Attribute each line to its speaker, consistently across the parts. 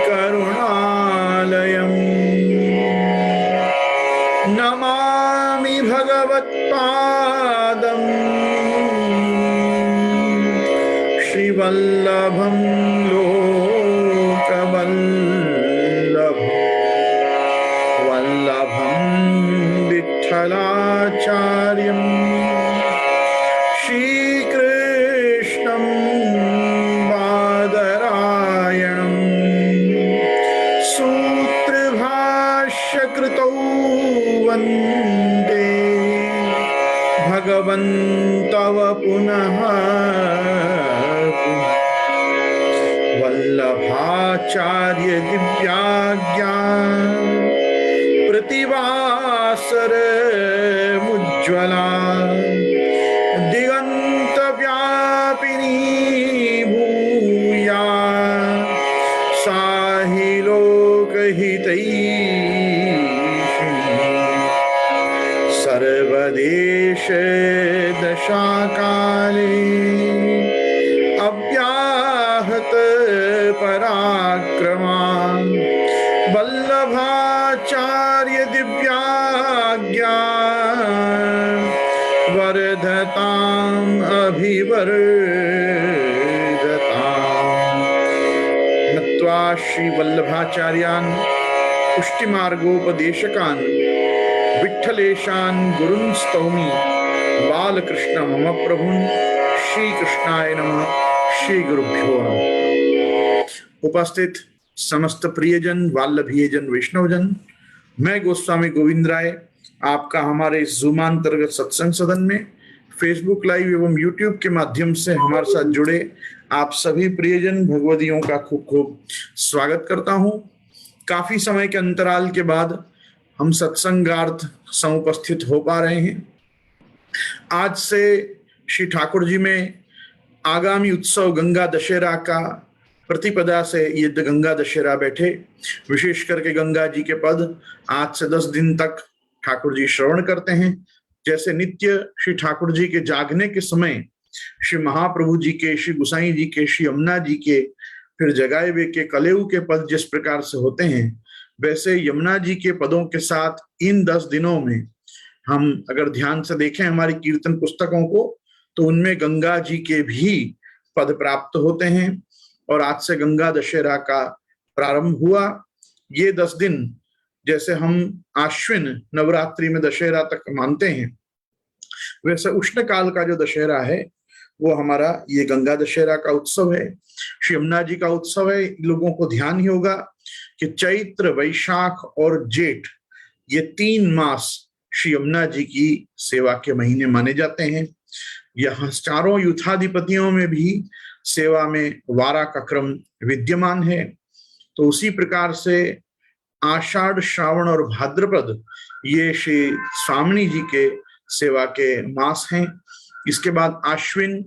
Speaker 1: करुणालयम् नमामि भगवत्पादम् श्रीवल्लभं लोकवल्लभम् वल्लभं विठ्ठलाचार्यम् श्रीकृष्णं बादरायणं सूत्रभाष्यकृतौ वन्दे भगवन्तव पुनः वल्लभाचार्य दिव्याज्ञा प्रतिवासर मुज्ज्वला दिगंत व्यापिनी भूया साहि लोकहितैषिणी सर्वदेश दशाकाले अव्याहत पराक्रमा वल्लभाचार्य दिव्याज्ञा वर्धताम् अभिवर्धताम्। नत्वा श्री वल्लभाचार्यान् पुष्टिमार्गोपदेशकान् विठ्ठलेशान् गुरुन् स्तौमि बालकृष्ण मम प्रभुन् श्री कृष्णाय नमः। श्री गुरुभ्यो नमः। उपस्थित समस्त प्रियजन वाल्लभीयजन वैष्णवजन, मैं गोस्वामी गोविंद राय आपका हमारे इस जूमांतर्गत सत्संग सदन में फेसबुक लाइव एवं यूट्यूब के माध्यम से हमारे साथ जुड़े आप सभी प्रियजन भगवदियों का खूब खूब स्वागत करता हूं। काफी समय के अंतराल के बाद हम सत्संगार्थ समुपस्थित हो पा रहे हैं। आज से श्री ठाकुर जी में आगामी उत्सव गंगा दशहरा का प्रतिपदा से ये गंगा दशहरा बैठे। विशेष करके गंगा जी के पद आज से 10 दिन तक ठाकुर जी श्रवण करते हैं। जैसे नित्य श्री ठाकुर जी के जागने के समय श्री महाप्रभु जी के, श्री गुसाई जी के, श्री यमुना जी के, फिर जगाए हुए के कलेऊ के पद जिस प्रकार से होते हैं, वैसे यमुना जी के पदों के साथ इन 10 दिनों में हम अगर ध्यान से देखें हमारी कीर्तन पुस्तकों को, तो उनमें गंगा जी के भी पद प्राप्त होते हैं। और आज से गंगा दशहरा का प्रारंभ हुआ। ये 10 दिन जैसे हम आश्विन नवरात्रि में दशहरा तक मानते हैं, वैसे उष्ण काल का जो दशहरा है वो हमारा ये गंगा दशहरा का उत्सव है, श्री यमुना जी का उत्सव है। लोगों को ध्यान ही होगा कि चैत्र, वैशाख और जेठ ये 3 मास श्री यमुना जी की सेवा के महीने माने जाते हैं। यहाँ चारों युद्धाधिपतियों में भी सेवा में वारा का क्रम विद्यमान है। तो उसी प्रकार से आषाढ़, श्रावण और भाद्रपद ये श्री स्वामिनी जी के सेवा के मास हैं। इसके बाद आश्विन,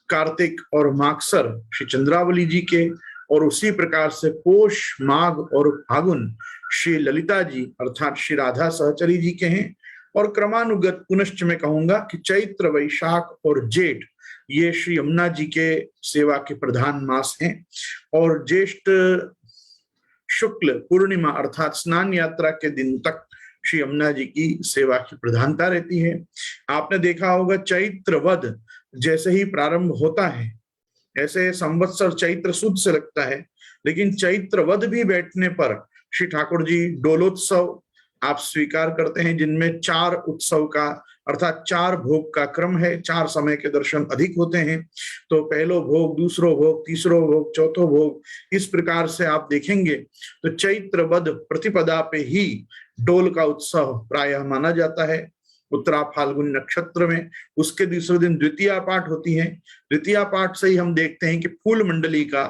Speaker 1: कार्तिक और मागसर श्री चंद्रावली जी के, और उसी प्रकार से पोष, माघ और फागुन श्री ललिता जी अर्थात श्री राधा सहचरी जी के हैं। और क्रमानुगत पुनश्च मैं कहूंगा कि चैत्र, वैशाख और जेठ ये श्री यमुना जी के सेवा के प्रधान मास हैं। और ज्येष्ठ शुक्ल पूर्णिमा अर्थात स्नान यात्रा के दिन तक श्री यमुना जी की सेवा की प्रधानता रहती है। आपने देखा होगा चैत्र वध जैसे ही प्रारंभ होता है, ऐसे संवत्सर चैत्र सुद से लगता है, लेकिन चैत्र वध भी बैठने पर श्री ठाकुर जी डोलोत्सव आप स्वीकार करते हैं, जिनमें 4 उत्सव का अर्थात 4 भोग का क्रम है। 4 समय के दर्शन अधिक होते हैं। तो पहलो भोग, दूसरो भोग, तीसरो भोग, चौथो भोग, इस प्रकार से आप देखेंगे तो चैत्र वध प्रतिपदा पे ही डोल का उत्सव प्रायः माना जाता है। उत्तरा फाल्गुन नक्षत्र में उसके दूसरे दिन द्वितीया पाठ होती है। द्वितीया पाठ से ही हम देखते हैं कि फूल मंडली का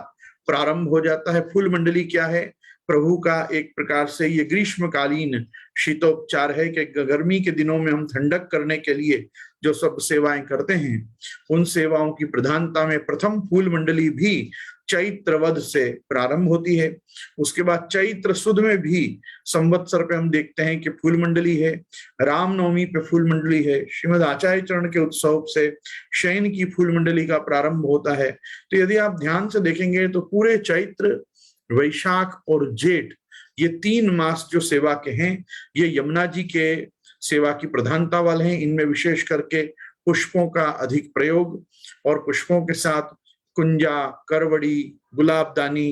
Speaker 1: प्रारंभ हो जाता है। फूल मंडली क्या है? प्रभु का एक प्रकार से ये ग्रीष्मकालीन शीतोपचार है कि गर्मी के दिनों में हम ठंडक करने के लिए जो सब सेवाएं करते हैं, उन सेवाओं की प्रधानता में प्रथम फूल मंडली भी चैत्र वध से प्रारंभ होती है। उसके बाद चैत्र सुद में भी संवत्सर पे हम देखते हैं कि फूल मंडली है, रामनवमी पे फूल मंडली है, श्रीमद आचार्य चरण के उत्सव से शयन की फूल मंडली का प्रारंभ होता है। तो यदि आप ध्यान से देखेंगे तो पूरे चैत्र, वैशाख और जेठ, ये 3 मास जो सेवा के हैं, ये यमुना जी के सेवा की प्रधानता वाले हैं। इनमें विशेष करके पुष्पों का अधिक प्रयोग और पुष्पों के साथ कुंजा, करवड़ी, गुलाबदानी,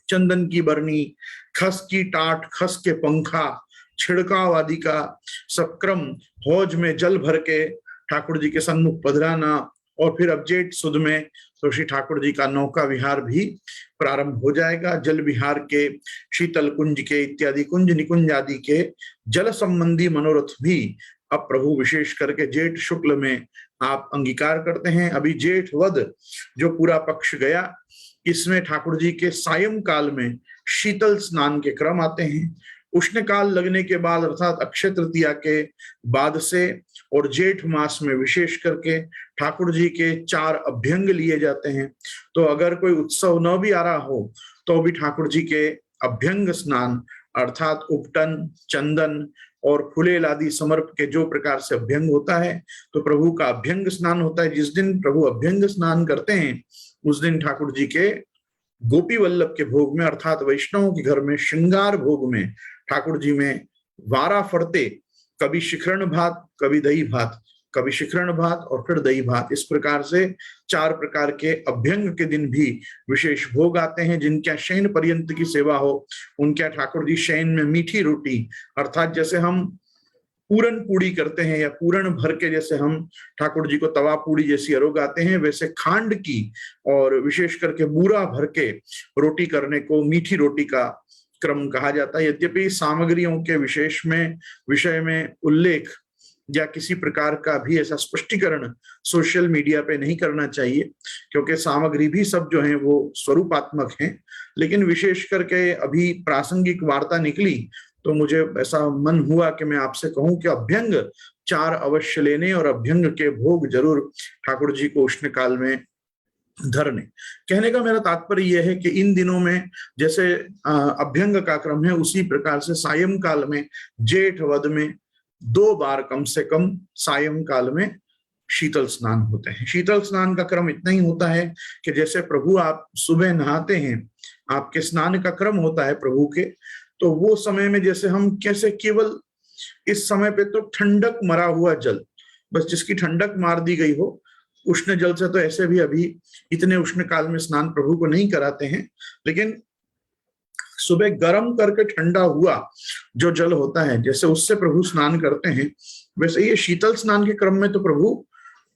Speaker 1: चंदन की बरनी, खस की टाट, खस के पंखा, छिड़काव आदि का सक्रम, हौज में जल भर के ठाकुर जी के सन्मुख पधराना, और फिर अब जेठ सुद में तो श्री ठाकुर जी का नौका विहार भी प्रारंभ हो जाएगा। जल विहार के, शीतल कुंज के इत्यादि कुंज निकुंज आदि के जल संबंधी मनोरथ भी अब प्रभु विशेष करके जेठ शुक्ल में आप अंगीकार करते हैं। अभी जेठ वद जो पूरा पक्ष गया, इसमें ठाकुर जी के सायं काल में शीतल स्नान के क्रम आते हैं। उष्ण काल लगने के बाद अर्थात अक्षय तृतीया के बाद से और जेठ मास में विशेष करके ठाकुर जी के 4 अभ्यंग लिए जाते हैं। तो अगर कोई उत्सव न भी आ रहा हो तो भी ठाकुर जी के अभ्यंग स्नान अर्थात उपटन, चंदन और फुलेल आदि समर्प के जो प्रकार से अभ्यंग होता है, तो प्रभु का अभ्यंग स्नान होता है। जिस दिन प्रभु अभ्यंग स्नान करते हैं उस दिन ठाकुर जी के गोपी वल्लभ के भोग में अर्थात वैष्णवों के घर में श्रृंगार भोग में ठाकुर जी में वारा फरते, कभी शिखरण भात, कभी दही भात, कभी शिखरण भात और फिर दही भात, इस प्रकार से 4 प्रकार के अभ्यंग के दिन भी विशेष भोग आते हैं। जिनके शयन पर्यंत की सेवा हो उनके ठाकुर जी शयन में मीठी रोटी अर्थात जैसे हम पूरन पूड़ी करते हैं या पूरण भर के जैसे हम ठाकुर जी को तवा पूड़ी जैसी अरोगाते हैं, वैसे खांड की और विशेष करके बूरा भर के रोटी करने को मीठी रोटी का क्रम कहा जाता है। यद्यपि सामग्रियों के विषय में उल्लेख या किसी प्रकार का भी ऐसा स्पष्टीकरण सोशल मीडिया पे नहीं करना चाहिए, क्योंकि सामग्री भी सब जो है वो स्वरूपात्मक हैं। लेकिन विशेष करके अभी प्रासंगिक वार्ता निकली तो मुझे ऐसा मन हुआ कि मैं आपसे कहूं कि अभ्यंग 4 अवश्य लेने और अभ्यंग के भोग जरूर ठाकुर जी को उष्ण काल में धरने। कहने का मेरा तात्पर्य यह है कि इन दिनों में जैसे अभ्यंग का क्रम है, उसी प्रकार से सायं काल में जेठ वद में 2 बार कम से कम सायं काल में शीतल स्नान होते हैं। शीतल स्नान का क्रम इतना ही होता है कि जैसे प्रभु आप सुबह नहाते हैं, आपके स्नान का क्रम होता है प्रभु के, तो वो समय में जैसे हम कैसे केवल इस समय पे तो ठंडक मरा हुआ जल, बस जिसकी ठंडक मार दी गई हो, उष्ण जल से तो ऐसे भी अभी इतने उष्ण काल में स्नान प्रभु को नहीं कराते हैं, लेकिन सुबह गर्म करके ठंडा हुआ जो जल होता है जैसे उससे प्रभु स्नान करते हैं, वैसे ये शीतल स्नान के क्रम में तो प्रभु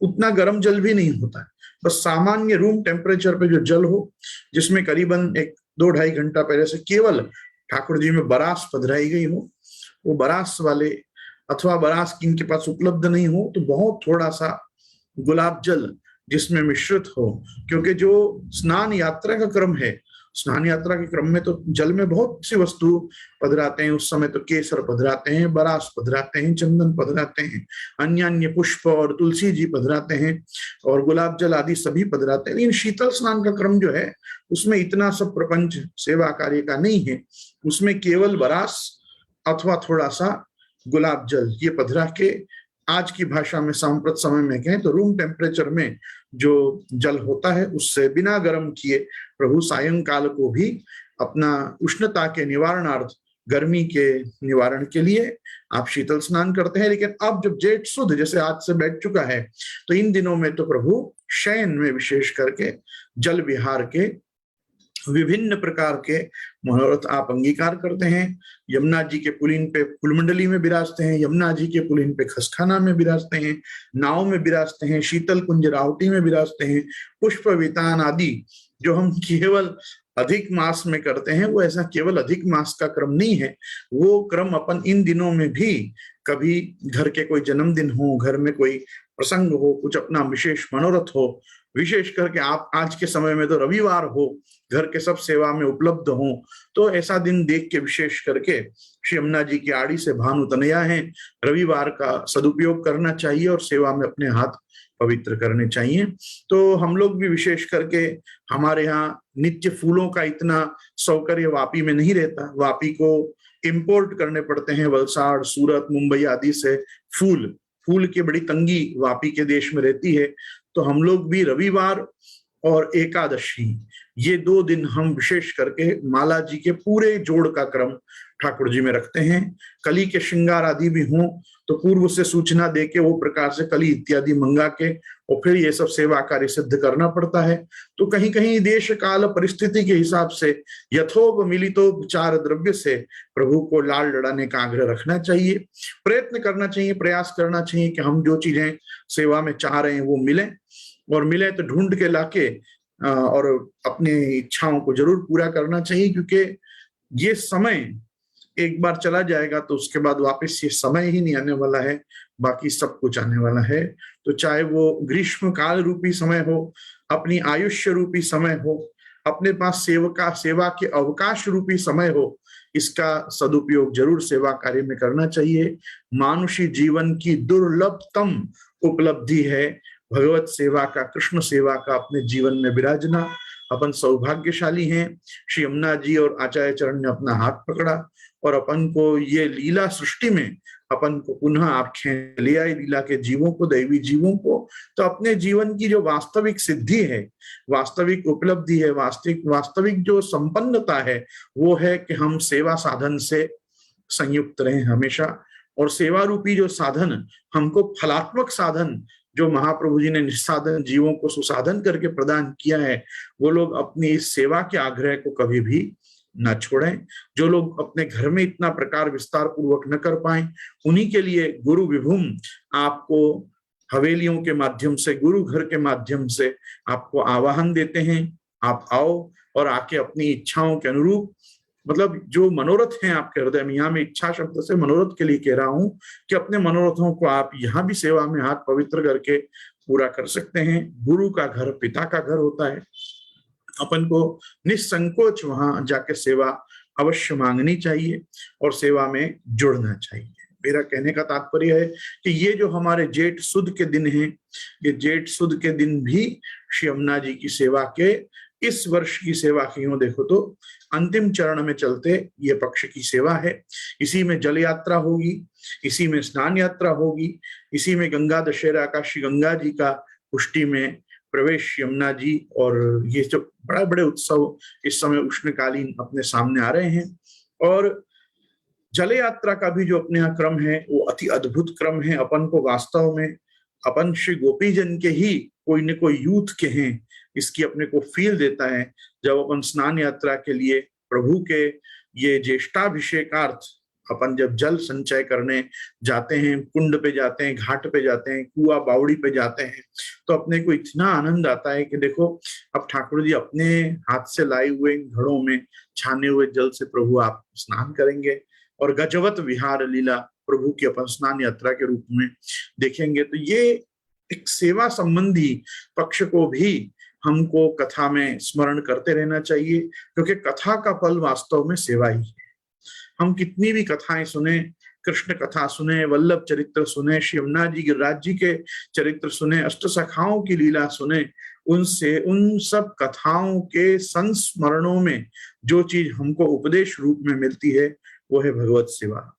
Speaker 1: उतना गर्म जल भी नहीं होता है, बस सामान्य रूम टेम्परेचर पे जो जल हो, जिसमें करीबन 1-2-2.5 घंटा पहले से केवल ठाकुर जी में बरास पधराई गई हो, वो बरास वाले अथवा बरास किन के पास उपलब्ध नहीं हो तो बहुत थोड़ा सा गुलाब जल जिसमें मिश्रित हो, क्योंकि जो स्नान यात्रा का क्रम है, स्नान यात्रा के क्रम में तो जल में बहुत सी वस्तु पधराते हैं। उस समय तो केसर पधराते हैं, बरास पधराते हैं, चंदन पधराते हैं, अन्य अन्य पुष्प और तुलसी जी पधराते हैं और गुलाब जल आदि सभी पधराते हैं। लेकिन शीतल स्नान का क्रम जो है उसमें इतना सब प्रपंच सेवा कार्य का नहीं है, उसमें केवल बरास अथवा थोड़ा सा गुलाब जल ये पधरा के, आज की भाषा में सांप्रत समय में कहें तो रूम टेम्परेचर में जो जल होता है उससे बिना गर्म किए प्रभु सायंकाल को भी अपना उष्णता के निवारणार्थ, गर्मी के निवारण के लिए आप शीतल स्नान करते हैं। लेकिन अब जब जेठ सुद जैसे आज से बैठ चुका है तो इन दिनों में तो प्रभु शयन में विशेष करके जल विहार के विभिन्न प्रकार के मनोरथ आप अंगीकार करते हैं। यमुना जी के पुलिन पे फुलमंडली में विराजते हैं, यमुना जी के पुलिन पे खसखाना में विराजते हैं, नाव में विराजते हैं, शीतल कुंज रावटी में विराजते हैं, पुष्प वितान आदि जो हम केवल अधिक मास में करते हैं, वो ऐसा केवल अधिक मास का क्रम नहीं है, वो क्रम अपन इन दिनों में भी कभी घर के कोई जन्मदिन हो, घर में कोई प्रसंग हो, कुछ अपना विशेष मनोरथ हो, विशेष करके आप आज के समय में तो रविवार हो, घर के सब सेवा में उपलब्ध हो, तो ऐसा दिन देख के विशेष करके श्री यमुना जी की आड़ी से भानु तनया है, रविवार का सदुपयोग करना चाहिए और सेवा में अपने हाथ पवित्र करने चाहिए। तो हम लोग भी विशेष करके, हमारे यहाँ नित्य फूलों का इतना सौकर्य वापी में नहीं रहता, वापी को इंपोर्ट करने पड़ते हैं, वलसाड़, सूरत, मुंबई आदि से फूल की बड़ी तंगी वापी के देश में रहती है। तो हम लोग भी रविवार और एकादशी, ये 2 दिन हम विशेष करके माला जी के पूरे जोड़ का क्रम ठाकुर जी में रखते हैं। कली के श्रृंगार आदि भी हों तो पूर्व से सूचना देके वो प्रकार से कली इत्यादि मंगा के और फिर ये सब सेवा कार्य सिद्ध करना पड़ता है। तो कहीं कहीं देश काल परिस्थिति के हिसाब से यथोपमिलितोपचार द्रव्य से प्रभु को लाल लड़ाने का आग्रह रखना चाहिए, प्रयत्न करना चाहिए, प्रयास करना चाहिए कि हम जो चीजें सेवा में चाह रहे हैं वो मिले, और मिले तो ढूंढ के लाके और अपनी इच्छाओं को जरूर पूरा करना चाहिए, क्योंकि ये समय एक बार चला जाएगा तो उसके बाद वापस ये समय ही नहीं आने वाला है, बाकी सब कुछ आने वाला है। तो चाहे वो ग्रीष्म काल रूपी समय हो, अपनी आयुष्य रूपी समय हो, अपने पास सेवा के अवकाश रूपी समय हो, इसका सदुपयोग जरूर सेवा कार्य में करना चाहिए। मानुषी जीवन की दुर्लभतम उपलब्धि है भगवत सेवा का, कृष्ण सेवा का अपने जीवन में विराजना। अपन सौभाग्यशाली हैं, श्री यमुना जी और आचार्य चरण ने अपना हाथ पकड़ा और अपन को ये लीला सृष्टि में अपन को पुनः आंखें ले आई, लीला के जीवों को, दैवी जीवों को। तो अपने जीवन की जो वास्तविक सिद्धि है, वास्तविक उपलब्धि है, वास्तविक जो संपन्नता है, वो है कि हम सेवा साधन से संयुक्त रहें हमेशा। और सेवा रूपी जो साधन हमको फलात्मक साधन जो महाप्रभु जी ने निस्साधन जीवों को सुसाधन करके प्रदान किया है, वो लोग अपनी इस सेवा के आग्रह को कभी भी न छोड़ें। जो लोग अपने घर में इतना प्रकार विस्तार पूर्वक न कर पाए, उन्हीं के लिए गुरु विभुम आपको हवेलियों के माध्यम से, गुरु घर के माध्यम से आपको आवाहन देते हैं। आप आओ और आके अपनी इच्छाओं के अनुरूप, मतलब जो मनोरथ हैं आपके हृदय में, यहाँ मैं इच्छा शब्द से मनोरथ के लिए कह रहा हूं कि अपने मनोरथों को आप यहाँ भी सेवा में हाथ पवित्र करके पूरा कर सकते हैं। गुरु का घर पिता का घर होता है, अपन को निसंकोच वहां जाके सेवा अवश्य मांगनी चाहिए और सेवा में जुड़ना चाहिए। मेरा कहने का तात्पर्य है कि ये जो हमारे जेठ सुद के दिन हैं, ये जेठ सुद के दिन भी श्री यमुना जी की सेवा के, इस वर्ष की सेवा की यूं देखो तो अंतिम चरण में चलते ये पक्ष की सेवा है। इसी में जल यात्रा होगी, इसी में स्नान यात्रा होगी, इसी में गंगा दशहरा का श्री गंगा जी का पुष्टि में प्रवेश यमुना जी, और ये जो बड़ा बड़े उत्सव इस समय उष्णकालीन अपने सामने आ रहे हैं। और जल यात्रा का भी जो अपने यहाँ क्रम है वो अति अद्भुत क्रम है। अपन को वास्तव में अपन श्री गोपी जन के ही कोई न कोई यूथ के हैं, इसकी अपने को फील देता है जब अपन स्नान यात्रा के लिए प्रभु के ये ज्येष्ठाभिषेकार्थ अपन जब जल संचय करने जाते हैं, कुंड पे जाते हैं, घाट पे जाते हैं, कुआ बावड़ी पे जाते हैं, तो अपने को इतना आनंद आता है कि देखो अब ठाकुर जी अपने हाथ से लाए हुए घड़ों में छाने हुए जल से प्रभु आप स्नान करेंगे और गजवत विहार लीला प्रभु की अपन स्नान यात्रा के रूप में देखेंगे। तो ये एक सेवा संबंधी पक्ष को भी हमको कथा में स्मरण करते रहना चाहिए, क्योंकि कथा का फल वास्तव में सेवा ही है। हम कितनी भी कथाएं सुने, कृष्ण कथा सुने, वल्लभ चरित्र सुने, श्री यमुना जी गिरिराज जी के चरित्र सुने, अष्ट सखाओं की लीला सुने, उनसे उन सब कथाओं के संस्मरणों में जो चीज हमको उपदेश रूप में मिलती है वो है भगवत सेवा।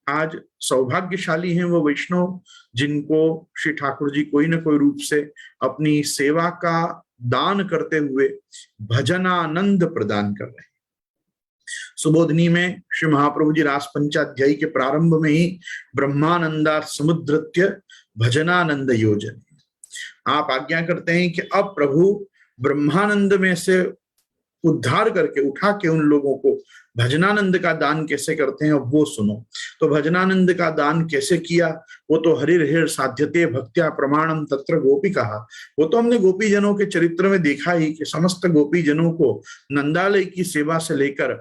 Speaker 1: आज सौभाग्यशाली हैं वो वैष्णव जिनको श्री ठाकुर जी कोई न कोई रूप से अपनी सेवा का दान करते हुए भजनानंद प्रदान कर रहे हैं। सुबोधनी में श्री महाप्रभु जी रास पंचाध्यायी के प्रारंभ में ही ब्रह्मानंदा समुद्रत्य भजनानंद योजन आप आज्ञा करते हैं कि अब प्रभु ब्रह्मानंद में से उद्धार करके उठा के उन लोगों को भजनानंद का दान कैसे करते हैं अब वो सुनो। तो भजनानंद का दान कैसे किया, वो तो हरिर्हिर साध्यते भक्त्या प्रमाणम तत्र गोपी कहा। वो तो हमने गोपी जनों के चरित्र में देखा ही कि समस्त गोपी जनों को नंदालय की सेवा से लेकर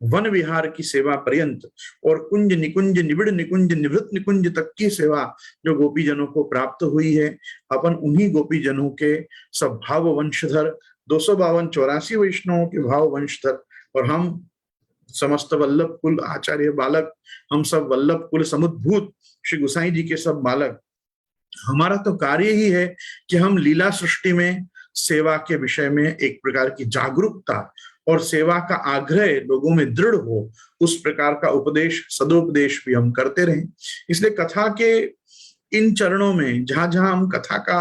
Speaker 1: वन विहार की सेवा पर्यंत और कुंज निकुंज निबिड़ निकुंज निवृत्त निकुंज तक की सेवा जो गोपी जनों को प्राप्त हुई है, अपन उन्हीं गोपी जनों के सब भाव वंशधर 252-84 वैष्णवों के भाव वंशधर, और हम समस्त वल्लभ कुल आचार्य बालक, हम सब वल्लभ कुल समुद्भूत श्री गुसाई जी के सब बालक। हमारा तो कार्य ही है कि हम लीला सृष्टि में सेवा के विषय में एक प्रकार की जागरूकता और सेवा का आग्रह लोगों में दृढ़ हो, उस प्रकार का उपदेश सदोपदेश भी हम करते रहें। इसलिए कथा के इन चरणों में जहां जहां हम कथा का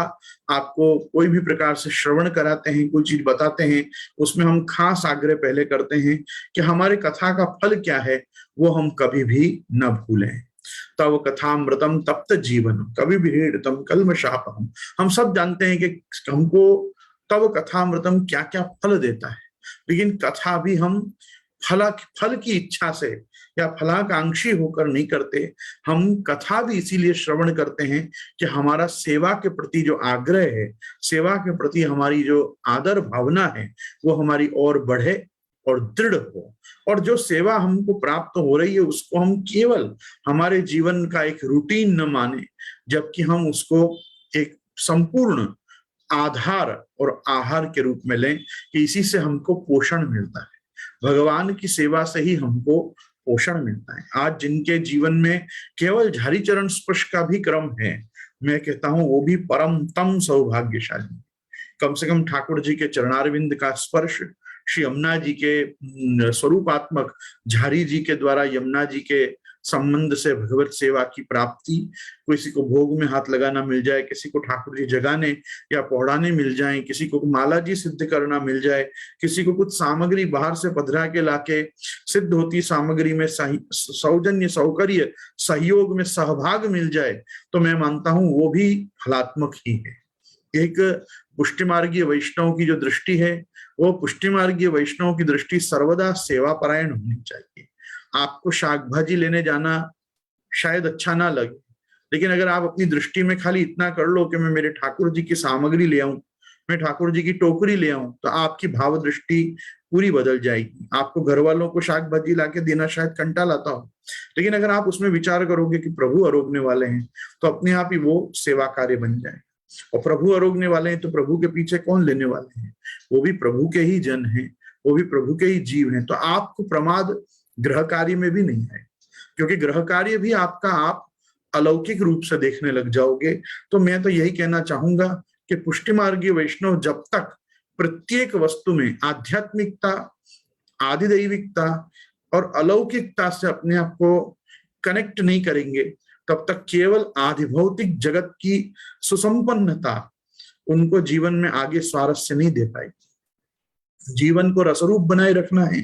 Speaker 1: आपको कोई भी प्रकार से श्रवण कराते हैं, कोई चीज बताते हैं, उसमें हम खास आग्रह पहले करते हैं कि हमारे कथा का फल क्या है वो हम कभी भी न भूलें। तव कथामृतम तप्त जीवन कवि विहीड़ितम कल्मषापहम। हम सब जानते हैं कि हमको तव कथामृतम क्या क्या फल देता है, लेकिन कथा भी हम फल की इच्छा से या फलाकांक्षी होकर नहीं करते। हम कथा भी इसीलिए श्रवण करते हैं कि हमारा सेवा के प्रति जो आग्रह है, सेवा के प्रति हमारी जो आदर भावना है, वो हमारी और बढ़े और दृढ़ हो, और जो सेवा हमको प्राप्त हो रही है उसको हम केवल हमारे जीवन का एक रूटीन न माने, जबकि हम उसको एक संपूर्ण आधार और आहार के रूप में लें कि इसी से हमको पोषण मिलता है। भगवान की सेवा से ही हमको पोषण मिलता है। आज जिनके जीवन में केवल झारी चरण स्पर्श का भी क्रम है, मैं कहता हूं वो भी परम तम सौभाग्यशाली। कम से कम ठाकुर जी के चरणारविंद का स्पर्श, श्री यमुना जी के स्वरूपात्मक झारी जी के द्वारा यमुना जी के संबंध से भगवत सेवा की प्राप्ति, किसी को भोग में हाथ लगाना मिल जाए, किसी को ठाकुर जी जगाने या पौड़ाने मिल जाए, किसी को माला जी सिद्ध करना मिल जाए, किसी को कुछ सामग्री बाहर से पधरा के लाके सिद्ध होती सामग्री में सौजन्य सौकर्य सहयोग में सहभाग मिल जाए, तो मैं मानता हूं वो भी फलात्मक ही है। एक पुष्टिमार्गीय वैष्णव की जो दृष्टि है, वो पुष्टिमार्गीय वैष्णव की दृष्टि सर्वदा सेवा परायण होनी चाहिए। आपको शाक भाजी लेने जाना शायद अच्छा ना लगे, लेकिन अगर आप अपनी दृष्टि में खाली इतना कर लो कि मैं मेरे ठाकुर जी की सामग्री ले आऊं, मैं ठाकुर जी की टोकरी ले आऊं, तो आपकी भाव दृष्टि पूरी बदल जाएगी। आपको घर वालों को शाक भाजी लाके देना शायद कंटा लाता हो, लेकिन अगर आप उसमें विचार करोगे कि प्रभु आरोगने वाले हैं, तो अपने आप ही वो सेवा कार्य बन जाए। और प्रभु आरोगने वाले हैं तो प्रभु के पीछे कौन लेने वाले हैं? वो भी प्रभु के ही जन हैं, वो भी प्रभु के ही जीव हैं। तो आपको प्रमाद ग्रह कार्य में भी नहीं है, क्योंकि ग्रह कार्य भी आपका आप अलौकिक रूप से देखने लग जाओगे। तो मैं तो यही कहना चाहूंगा कि पुष्टिमार्गीय वैष्णव जब तक प्रत्येक वस्तु में आध्यात्मिकता, आदिदैविकता और अलौकिकता से अपने आप को कनेक्ट नहीं करेंगे, तब तक केवल आधिभौतिक जगत की सुसंपन्नता उनको जीवन में आगे स्वारस्य नहीं दे पाएगी। जीवन को रसरूप बनाए रखना है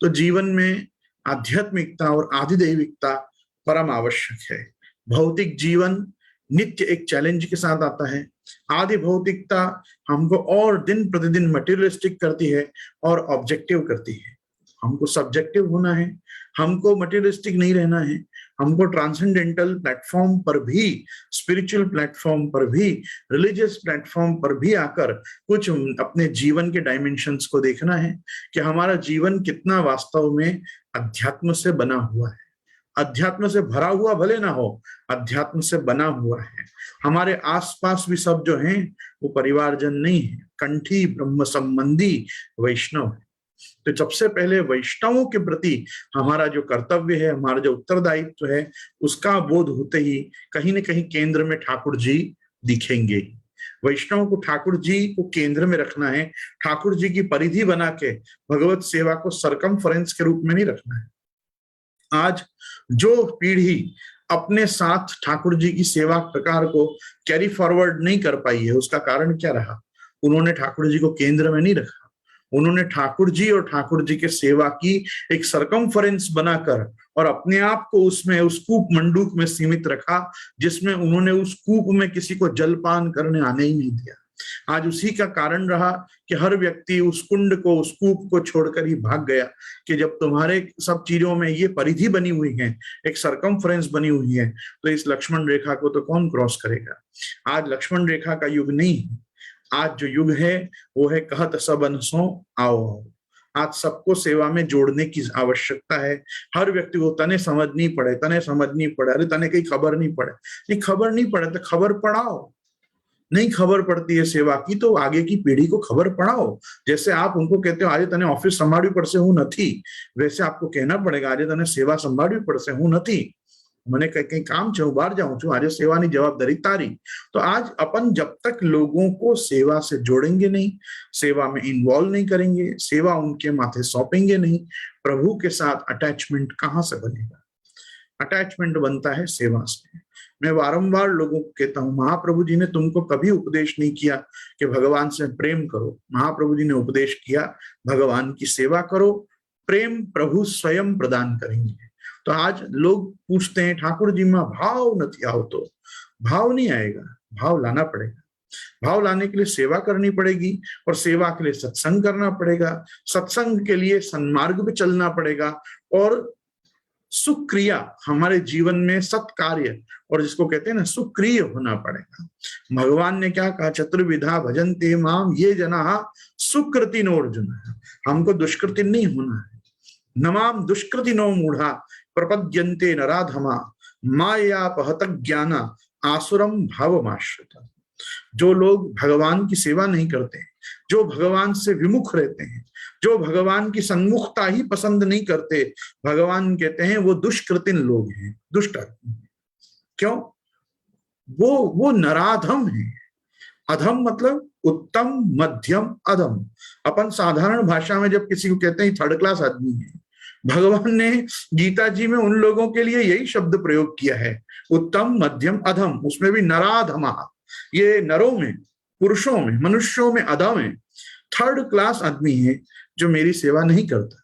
Speaker 1: तो जीवन में आध्यात्मिकता और आधिदैविकता परम आवश्यक है। भौतिक जीवन नित्य एक चैलेंज के साथ आता है, आदि भौतिकता हमको और दिन प्रतिदिन मटेरियलिस्टिक करती है और ऑब्जेक्टिव करती है। हमको सब्जेक्टिव होना है, हमको मटेरियलिस्टिक नहीं रहना है, हमको ट्रांसेंडेंटल प्लेटफॉर्म पर भी, स्पिरिचुअल प्लेटफॉर्म पर भी, रिलीजियस प्लेटफॉर्म पर भी आकर कुछ अपने जीवन के डायमेंशंस को देखना है कि हमारा जीवन कितना वास्तव में अध्यात्म से बना हुआ है। अध्यात्म से भरा हुआ भले ना हो, अध्यात्म से बना हुआ है। हमारे आसपास भी सब जो हैं वो परिवारजन नहीं है, कंठी ब्रह्म संबंधी वैष्णव है। तो सबसे पहले वैष्णवों के प्रति हमारा जो कर्तव्य है, हमारा जो उत्तरदायित्व है, उसका बोध होते ही कहीं न कहीं केंद्र में ठाकुर जी दिखेंगे। वैष्णव को ठाकुर जी को केंद्र में रखना है, ठाकुर जी की परिधि बना के भगवत सेवा को सरकमफरेंस के रूप में नहीं रखना है। आज जो पीढ़ी अपने साथ ठाकुर जी की सेवा प्रकार को कैरी फॉरवर्ड नहीं कर पाई है, उसका कारण क्या रहा? उन्होंने ठाकुर जी को केंद्र में नहीं रखा, उन्होंने ठाकुर जी और ठाकुर जी के सेवा की एक सरकमफरेंस बनाकर और अपने आप को उसमें उस कूप मंडूक में सीमित रखा, जिसमें उन्होंने उस कूप में किसी को जलपान करने आने ही नहीं दिया। आज उसी का कारण रहा कि हर व्यक्ति उस कुंड को, उस कूप को छोड़कर ही भाग गया कि जब तुम्हारे सब चीजों में ये परिधि बनी हुई है, एक सरकमफ्रेंस बनी हुई है, तो इस लक्ष्मण रेखा को तो कौन क्रॉस करेगा। आज लक्ष्मण रेखा का युग नहीं है, आज जो युग है वो है कहत सब अनसों आओ आओ। आज सबको सेवा में जोड़ने की आवश्यकता है। हर व्यक्ति को तने समझनी पड़े, तने समझनी पड़े, अरे तने कहीं खबर नहीं पड़े, नहीं खबर नहीं पड़े तो खबर पढ़ाओ। नहीं खबर पड़ती है सेवा की तो आगे की पीढ़ी को खबर पढ़ाओ। जैसे आप उनको कहते हो आज तने ऑफिस संभाळवी पड़से हूँ नहीं, वैसे आपको कहना पड़ेगा आज तने सेवा संभाळवी पड़से हूँ नहीं, મને कहीं काम छे, बाहर जाऊं छू, आज सेवानी जवाबदारी तारी। तो आज अपन जब तक लोगों को सेवा से जोड़ेंगे नहीं, सेवा में इन्वॉल्व नहीं करेंगे, सेवा उनके माथे सौंपेंगे नहीं, प्रभु के साथ अटैचमेंट कहाँ से बनेगा। अटैचमेंट बनता है सेवा से। मैं बारंबार लोगों को कहता हूं, महाप्रभु जी ने तुमको कभी उपदेश नहीं किया कि भगवान से प्रेम करो। महाप्रभु जी ने उपदेश किया भगवान की सेवा करो, प्रेम प्रभु स्वयं प्रदान करेंगे। तो आज लोग पूछते हैं ठाकुर जी में भाव नहीं आओ, तो भाव नहीं आएगा, भाव लाना पड़ेगा। भाव लाने के लिए सेवा करनी पड़ेगी और सेवा के लिए सत्संग करना पड़ेगा, सत्संग के लिए सन्मार्ग पे चलना पड़ेगा और सुक्रिया हमारे जीवन में सत्कार्य और जिसको कहते हैं ना सुक्रिय होना पड़ेगा। भगवान ने क्या कहा, चतुर्विधा भजन्ते माम ये जना सुकृति नो अर्जुन। हमको दुष्कृति नहीं होना है। नमाम दुष्कृति नो मूढ़ा प्रपद्यन्ते नराधमा माया पहत ज्ञाना आसुरम भावमाश्रिता। जो लोग भगवान की सेवा नहीं करते, जो भगवान से विमुख रहते हैं, जो भगवान की सन्मुखता ही पसंद नहीं करते, भगवान कहते हैं वो दुष्कृतिन लोग हैं, दुष्ट आदमी। क्यों? वो नराधम है। अधम मतलब उत्तम, मध्यम, अधम। अपन साधारण भाषा में जब किसी को कहते हैं थर्ड क्लास आदमी है, भगवान ने गीता जी में उन लोगों के लिए यही शब्द प्रयोग किया है, उत्तम, मध्यम, अधम। उसमें भी नराधमा, ये नरों में, पुरुषों में, मनुष्यों में अधम है, थर्ड क्लास आदमी है जो मेरी सेवा नहीं करता।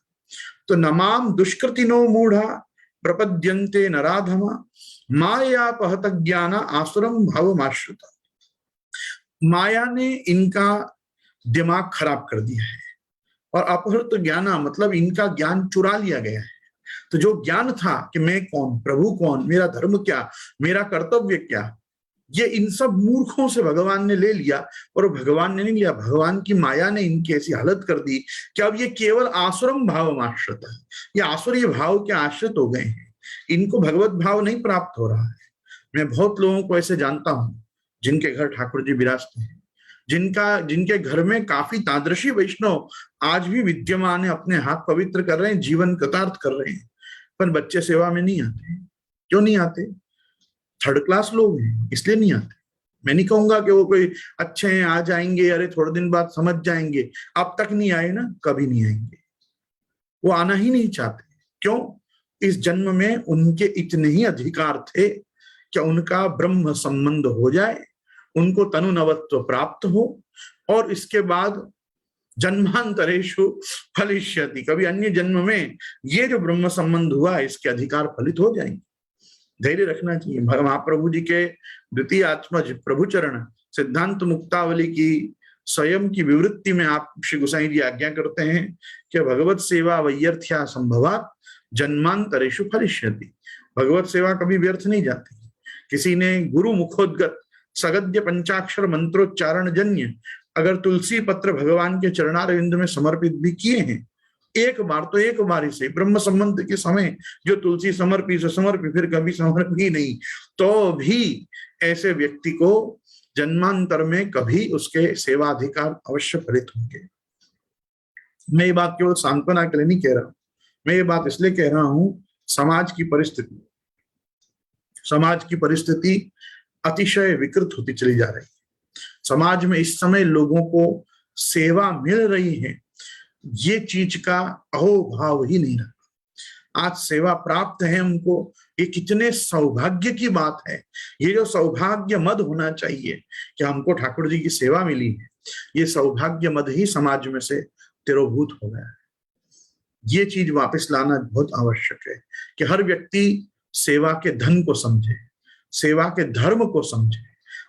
Speaker 1: तो नमाम दुष्कृतिनो मूढ़ा प्रपद्यन्ते नराधमा माया पहत ज्ञाना आसुरम भावमाश्रिता। माया ने इनका दिमाग खराब कर दिया है और अपहृत ज्ञाना मतलब इनका ज्ञान चुरा लिया गया है। तो जो ज्ञान था कि मैं कौन, प्रभु कौन, मेरा धर्म क्या, मेरा कर्तव्य क्या, ये इन सब मूर्खों से भगवान ने ले लिया। और भगवान ने नहीं लिया, भगवान की माया ने इनकी ऐसी हालत कर दी कि अब ये केवल आसुरम भाव आश्रित है, ये आसुरीय भाव के आश्रित हो गए हैं, इनको भगवत भाव नहीं प्राप्त हो रहा है। मैं बहुत लोगों को ऐसे जानता हूं जिनके घर ठाकुर जी विराजते हैं, जिनके घर में काफी तादृशी वैष्णव आज भी विद्यमान है, अपने हाथ पवित्र कर रहे हैं, जीवन कृतार्थ कर रहे हैं, पर बच्चे सेवा में नहीं आते। क्यों नहीं आते? थर्ड क्लास लोग हैं इसलिए नहीं आते। मैं नहीं कहूंगा कि वो कोई अच्छे हैं आ जाएंगे, अरे थोड़े दिन बाद समझ जाएंगे। अब तक नहीं आए ना, कभी नहीं आएंगे। वो आना ही नहीं चाहते। क्यों? इस जन्म में उनके इतने ही अधिकार थे कि उनका ब्रह्म संबंध हो जाए, उनको तनु नवत्व प्राप्त हो और इसके बाद जन्मांतरेषु फलिष्यति, कभी अन्य जन्म में ये जो ब्रह्म संबंध हुआ इसके अधिकार फलित हो जाएंगे। धैर्य रखना चाहिए। महाप्रभु जी के द्वितीय आत्मज प्रभुचरण सिद्धांत मुक्तावली की स्वयं की विवृत्ति में आप श्री गोसाई जी आज्ञा करते हैं कि भगवत सेवा वैयर्थ्या संभवात् जन्मांतरेषु फलिष्यति। भगवत सेवा कभी व्यर्थ नहीं जाती। किसी ने गुरु मुखोद्गत सगद्य पंचाक्षर मंत्रोच्चारण जन्य अगर तुलसी पत्र भगवान के चरणारविंद में समर्पित भी किए हैं, एक बार तो एक बार ही से, ब्रह्म संबंध के समय जो तुलसी समर्पी से समर्पी, फिर कभी समर्पी नहीं, तो भी ऐसे व्यक्ति को जन्मांतर में कभी उसके सेवाधिकार अवश्य फलित होंगे। मैं ये बात केवल सांत्वना के लिए नहीं कह रहा, मैं ये बात इसलिए कह रहा हूं, समाज की परिस्थिति अतिशय विकृत होती चली जा रही है। समाज में इस समय लोगों को सेवा मिल रही है, ये चीज का अहोभाव ही नहीं रहा। आज सेवा प्राप्त है हमको, ये कितने सौभाग्य की बात है। ये जो सौभाग्य मद होना चाहिए कि हमको ठाकुर जी की सेवा मिली है, ये सौभाग्य मद ही समाज में से तिरोभूत हो गया है। ये चीज वापस लाना बहुत आवश्यक है कि हर व्यक्ति सेवा के धन को समझे, सेवा के धर्म को समझे,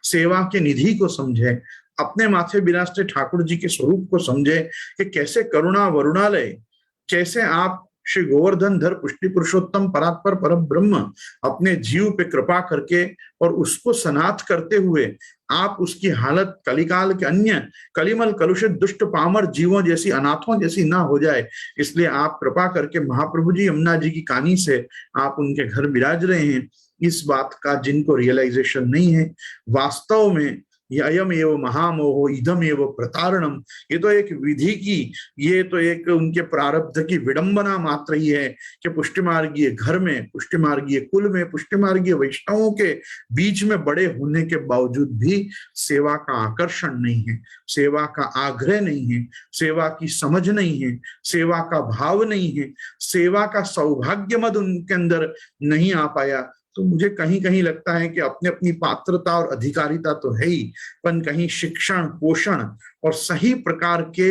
Speaker 1: सेवा के निधि को समझे, अपने माथे विराजते ठाकुर जी के स्वरूप को समझे कि कैसे करुणा वरुणालय, कैसे आप श्री गोवर्धन धर पुष्टि पुरुषोत्तम परात्पर पर ब्रह्म अपने जीव पे कृपा करके और उसको सनाथ करते हुए आप उसकी हालत कलिकाल के अन्य कलिमल कलुषित दुष्ट पामर जीवों जैसी, अनाथों जैसी ना हो जाए, इसलिए आप कृपा करके महाप्रभु जी यमुना जी की कानी से आप उनके घर विराज रहे हैं। इस बात का जिनको रियलाइजेशन नहीं है, वास्तव में अयम एवं महामोह इदम एवं प्रतारणम, ये तो एक विधि की, ये तो एक उनके प्रारब्ध की विडंबना मात्र ही है कि पुष्टिमार्गीय घर में, पुष्टिमार्गीय कुल में, पुष्टिमार्गीय वैष्णवों के बीच में बड़े होने के बावजूद भी सेवा का आकर्षण नहीं है, सेवा का आग्रह नहीं है, सेवा की समझ नहीं है, सेवा का भाव नहीं है, सेवा का सौभाग्य मद उनके अंदर नहीं आ पाया। तो मुझे कहीं कहीं लगता है कि अपने अपनी पात्रता और अधिकारिता तो है ही, पर कहीं शिक्षण, पोषण और सही प्रकार के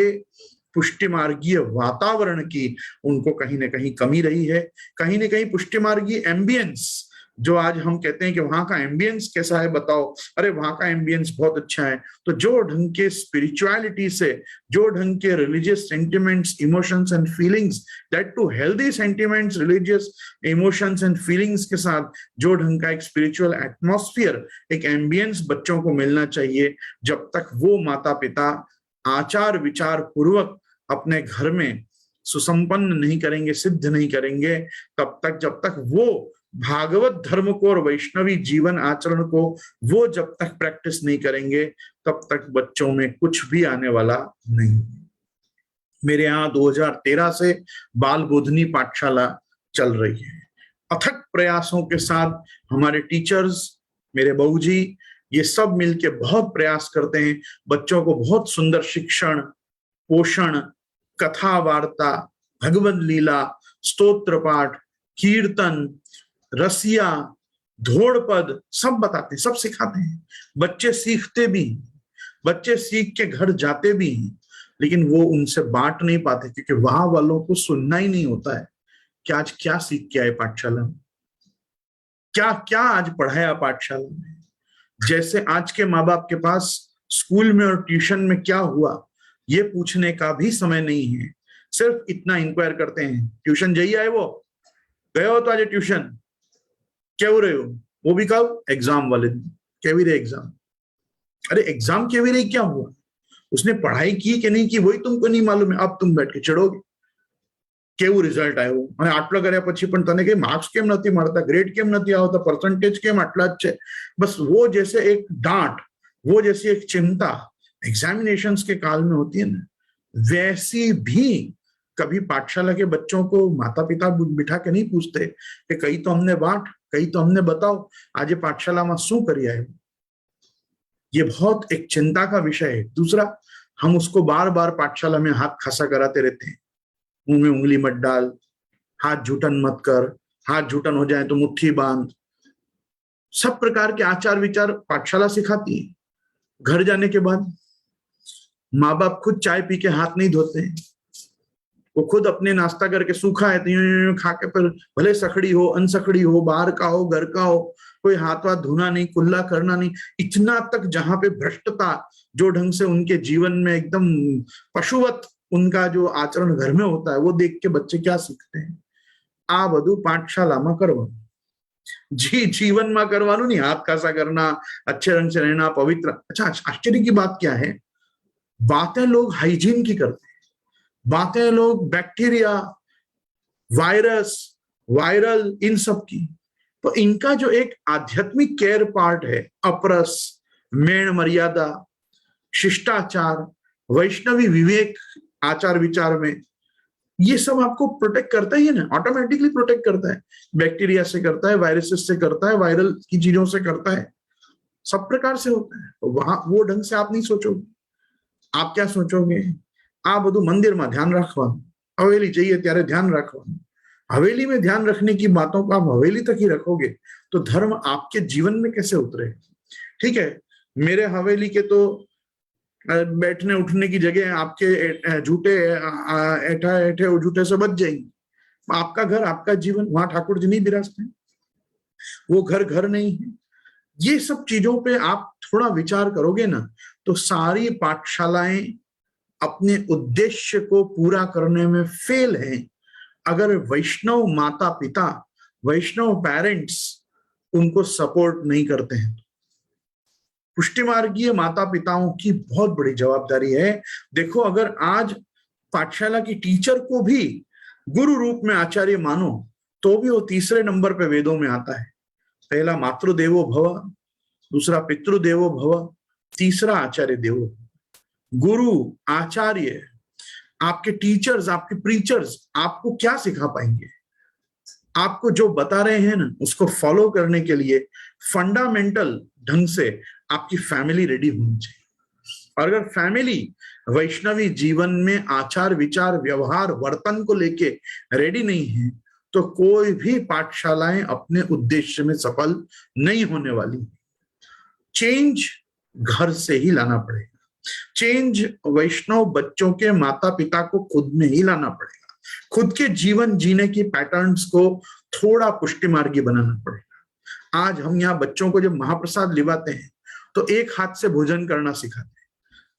Speaker 1: पुष्टिमार्गीय वातावरण की उनको कहीं ना कहीं कमी रही है। कहीं ना कहीं पुष्टिमार्गीय एम्बियंस, जो आज हम कहते हैं कि वहां का एम्बियंस कैसा है बताओ, अरे वहां का एम्बियंस बहुत अच्छा है, तो जो ढंग के स्पिरिचुअलिटी से, जो ढंग के religious sentiments, emotions and feelings, that too healthy sentiments, religious emotions and feelings के साथ जो ढंग का एक स्पिरिचुअल एटमॉस्फेयर, एक एम्बियंस बच्चों को मिलना चाहिए, जब तक वो माता पिता आचार विचार पूर्वक अपने घर में सुसंपन्न नहीं करेंगे, सिद्ध नहीं करेंगे, तब तक, जब तक वो भागवत धर्म को और वैष्णवी जीवन आचरण को वो जब तक प्रैक्टिस नहीं करेंगे, तब तक बच्चों में कुछ भी आने वाला नहीं। मेरे यहाँ 2013 से बाल बोधनी पाठशाला चल रही है। अथक प्रयासों के साथ हमारे टीचर्स, मेरे बहू जी, ये सब मिलके बहुत प्रयास करते हैं बच्चों को बहुत सुंदर शिक्षण, पोषण, कथा वार्ता, भगवद लीला, स्तोत्र पाठ, कीर्तन, रसिया, धोड़पद सब बताते हैं, सब सिखाते हैं। बच्चे सीखते भी, बच्चे सीख के घर जाते भी हैं, लेकिन वो उनसे बांट नहीं पाते क्योंकि वहां वालों को सुनना ही नहीं होता है कि आज क्या सीख के आए पाठशाला में, क्या क्या आज पढ़ाया पाठशाला में। जैसे आज के माँ बाप के पास स्कूल में और ट्यूशन में क्या हुआ ये पूछने का भी समय नहीं है, सिर्फ इतना इंक्वायर करते हैं, ट्यूशन जाइए आए, वो गए हो तो आज ट्यूशन, क्या हो रहे हो, वो भी कब, एग्जाम वाले दिन, क्या भी रहे एग्जाम। अरे एग्जाम क्या भी रही, क्या हुआ, उसने पढ़ाई की कि नहीं की वही तुमको नहीं मालूम है, अब तुम बैठ के चढ़ोगे કેવું રિઝલ્ટ આવ્યું અને આટલો કર્યા પછી પણ તને કે માર્ક્સ કેમ નથી મળતા, ગ્રેડ કેમ નથી આવતા, परसेंटेज કેમ આટલા જ છે। बस वो जैसे एक डांट, वो जैसी एक चिंता एग्जामिनेशंस के काल में होती है ना, वैसी भी कभी पाठशाला के बच्चों को माता पिता बिठा के नहीं पूछते कि कई तो हमने बांट, कई तो हमने बताओ आज पाठशाला में शू करी आए। ये बहुत एक चिंता का विषय है। दूसरा, हम उसको बार बार पाठशाला में हाथ खासा कराते रहते हैं, मुंह में उंगली मत डाल, हाथ झूठन मत कर, हाथ झूठन हो जाए तो मुट्ठी बांध, सब प्रकार के आचार विचार पाठशाला सिखाती है। घर जाने के बाद माँ बाप खुद चाय पी के हाथ नहीं धोते, वो खुद अपने नाश्ता करके सूखा है तो खा के, पर भले सखड़ी हो, अनसखड़ी हो, बाहर का हो, घर का हो, कोई हाथ वाथ धोना नहीं, कुल्ला करना नहीं। इतना तक जहां पे भ्रष्टता, जो ढंग से उनके जीवन में एकदम पशुवत उनका जो आचरण घर में होता है, वो देख के बच्चे क्या सीखते हैं। आ बधु पाठशाला में करवानुं, जी जीवन में करवानुं नहीं, हाथ खासा करना, अच्छे रंग से रहना, पवित्र। अच्छा, आश्चर्य की बात क्या है, बातें लोग हाइजीन की करते हैं, बातें लोग बैक्टीरिया, वायरस, वायरल, इन सब की। तो इनका जो एक आध्यात्मिक केयर पार्ट है, अपरस, मेण मर्यादा, शिष्टाचार, वैष्णवी विवेक, आचार विचार में, ये सब आपको प्रोटेक्ट करता ही है ना, ऑटोमेटिकली प्रोटेक्ट करता है। बैक्टीरिया से करता है, वायरसेस से करता है, वायरल की चीजों से करता है, सब प्रकार से होता है। तो वहां वो ढंग से आप नहीं सोचोगे। आप क्या सोचोगे, आ बधु मंदिर में ध्यान रखवानुं, हवेली जाइए त्यारे ध्यान रखवानुं। हवेली में ध्यान रखने की बातों को आप हवेली तक ही रखोगे तो धर्म आपके जीवन में कैसे उतरे। ठीक है, मेरे हवेली के तो बैठने उठने की जगह आपके झूठे ऐठा ऐठे और झूठे से बच जाएंगे। आपका घर, आपका जीवन, वहां ठाकुर जी नहीं विराजते, वो घर घर नहीं है। ये सब चीजों पे आप थोड़ा विचार करोगे ना, तो सारी पाठशालाएं अपने उद्देश्य को पूरा करने में फेल हैं अगर वैष्णव माता पिता, वैष्णव पेरेंट्स उनको सपोर्ट नहीं करते हैं। पुष्टि मार्गीय माता पिताओं की बहुत बड़ी जवाबदारी है। देखो, अगर आज पाठशाला की टीचर को भी गुरु रूप में आचार्य मानो, तो भी वो तीसरे नंबर पे वेदों में आता है। पहला मातृदेवो भव, दूसरा पितृदेवो भव, तीसरा आचार्य देवो। गुरु, आचार्य, आपके टीचर्स, आपके प्रीचर्स आपको क्या सिखा पाएंगे? आपको जो बता रहे हैं ना, उसको फॉलो करने के लिए फंडामेंटल ढंग से आपकी फैमिली रेडी होनी चाहिए। और अगर फैमिली वैष्णवी जीवन में आचार विचार व्यवहार वर्तन को लेके रेडी नहीं है, तो कोई भी पाठशालाएं अपने उद्देश्य में सफल नहीं होने वाली। चेंज घर से ही लाना पड़ेगा। चेंज वैष्णव बच्चों के माता पिता को खुद में ही लाना पड़ेगा। खुद के जीवन जीने की पैटर्न्स को थोड़ा पुष्टि मार्गी बनाना पड़ेगा। आज हम यहाँ बच्चों को जब महाप्रसाद लिवाते हैं तो एक हाथ से भोजन करना सिखाते हैं,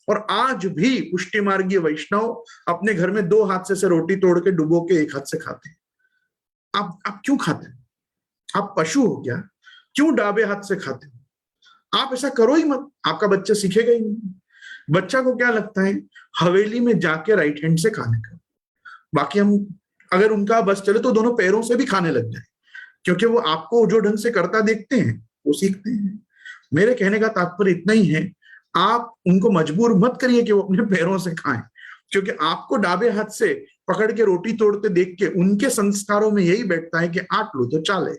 Speaker 1: और आज भी पुष्टि मार्गी वैष्णव अपने घर में 2 हाथ से रोटी तोड़ के डुबो के एक हाथ से खाते हैं। आप क्यों खाते हैं? आप पशु हो क्या? क्यों डाबे हाथ से खाते हो? आप ऐसा करो ही मत, आपका बच्चा सीखेगा ही नहीं। बच्चा को क्या लगता है, हवेली में जाके राइट हैंड से खाने का। बाकी हम अगर उनका बस चले तो दोनों पैरों से भी खाने लग जाए, क्योंकि वो आपको जो ढंग से करता देखते हैं वो सीखते हैं। मेरे कहने का तात्पर्य इतना ही है, आप उनको मजबूर मत करिए कि वो अपने पैरों से खाएं, क्योंकि आपको डाबे हाथ से पकड़ के रोटी तोड़ते देख के उनके संस्कारों में यही बैठता है कि आट लो तो चाले,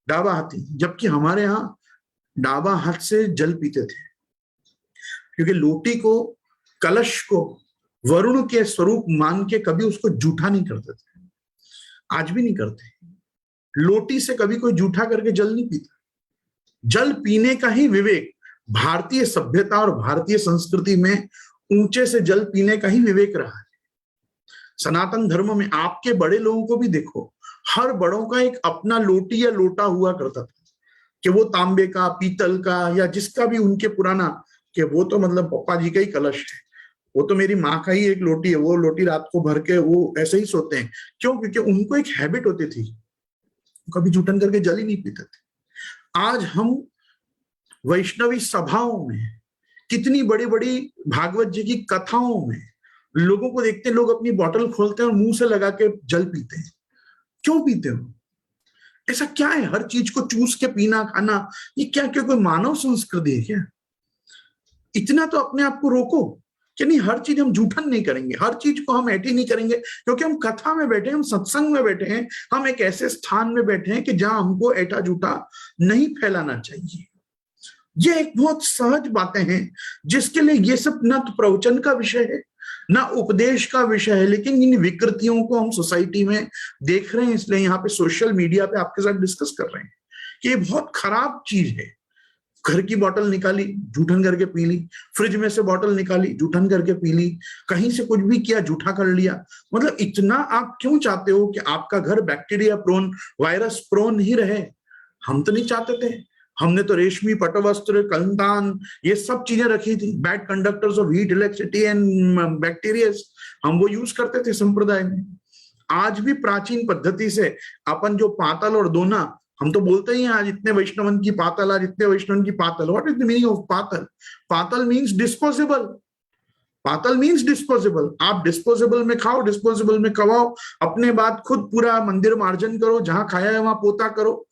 Speaker 1: डाबा हाथी। जबकि हमारे यहाँ डाबा हाथ से जल पीते थे, क्योंकि लोटी को, कलश को वरुण के स्वरूप मान के कभी उसको जूठा नहीं करते थे। आज भी नहीं करते। लोटी से कभी कोई जूठा करके जल नहीं पीता। जल पीने का ही विवेक भारतीय सभ्यता और भारतीय संस्कृति में ऊंचे से जल पीने का ही विवेक रहा है। सनातन धर्म में आपके बड़े लोगों को भी देखो, हर बड़ों का एक अपना लोटी या लोटा हुआ करता था, कि वो तांबे का, पीतल का, या जिसका भी उनके पुराना, कि वो तो मतलब पप्पा जी का ही कलश है, वो तो मेरी माँ का ही एक लोटी है, वो लोटी रात को भर के वो ऐसे ही सोते हैं। क्यों? क्योंकि उनको एक हैबिट होती थी, कभी जूठन करके जल ही नहीं पीते थे। आज हम वैष्णवी सभाओं में, कितनी बड़ी बड़ी भागवत जी की कथाओं में लोगों को देखते हैं, लोग अपनी बोतल खोलते हैं और मुंह से लगा के जल पीते हैं। क्यों पीते हो? ऐसा क्या है? हर चीज को चूस के पीना खाना, ये क्या क्या कोई मानव संस्कृति है क्या? इतना तो अपने आप को रोको कि नहीं, हर चीज हम जूठन नहीं करेंगे, हर चीज को हम ऐटी नहीं करेंगे, क्योंकि हम कथा में बैठे हैं, हम सत्संग में बैठे हैं, हम एक ऐसे स्थान में बैठे हैं कि जहां हमको ऐटा जूठा नहीं फैलाना चाहिए। ये एक बहुत सहज बातें हैं, जिसके लिए ये सब न तो प्रवचन का विषय है, ना उपदेश का विषय है, लेकिन इन विकृतियों को हम सोसाइटी में देख रहे हैं, इसलिए यहाँ पे सोशल मीडिया पे आपके साथ डिस्कस कर रहे हैं कि ये बहुत खराब चीज है। घर की बोतल निकाली, जूठन करके पी ली, फ्रिज में से बोतल निकाली, जूठन करके पी ली, कहीं से कुछ भी किया, जूठा कर लिया। मतलब इतना आप क्यों चाहते हो कि आपका घर बैक्टीरिया प्रोन, वायरस प्रोन ही रहे? हम तो नहीं चाहते थे। हमने तो रेशमी, पटवस्त्र, कंतान, ये सब चीजें रखी थी, bad conductors of heat, electricity and bacterias, हम वो यूज करते थे संप्रदाय में। आज भी प्राचीन पद्धति से अपन जो पातल और दोना, हम तो बोलते ही हैं आज इतने वैष्णवन की पातल, आज इतने वैष्णवन की पातल। What is the meaning of पातल? पातल मीन्स डिस्पोजेबल। पातल मीन्स डिस्पोजेबल। आप डिस्पोजेबल में खाओ, डिस्पोजेबल में खवाओ, अपने बाद खुद पूरा मंदिर मार्जन करो, जहां खाया है वहां पोता करो।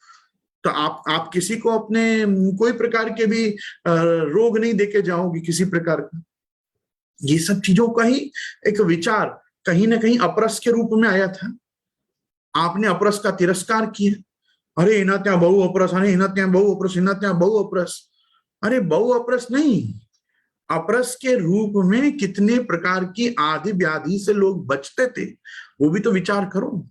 Speaker 1: तो आप किसी को अपने कोई प्रकार के भी रोग नहीं देके जाओगे किसी प्रकार का। ये सब चीजों का ही एक विचार कहीं ना कहीं अपरस के रूप में आया था। आपने अपरस का तिरस्कार किया। अरे इना त्या बहु अपरस, अरे इना त्या बहु अपरस, इना त्या बहु अपरस। अरे बहु अपरस नहीं, अपरस के रूप में कितने प्रकार की आदि व्याधि से लोग बचते थे, वो भी तो विचार करो,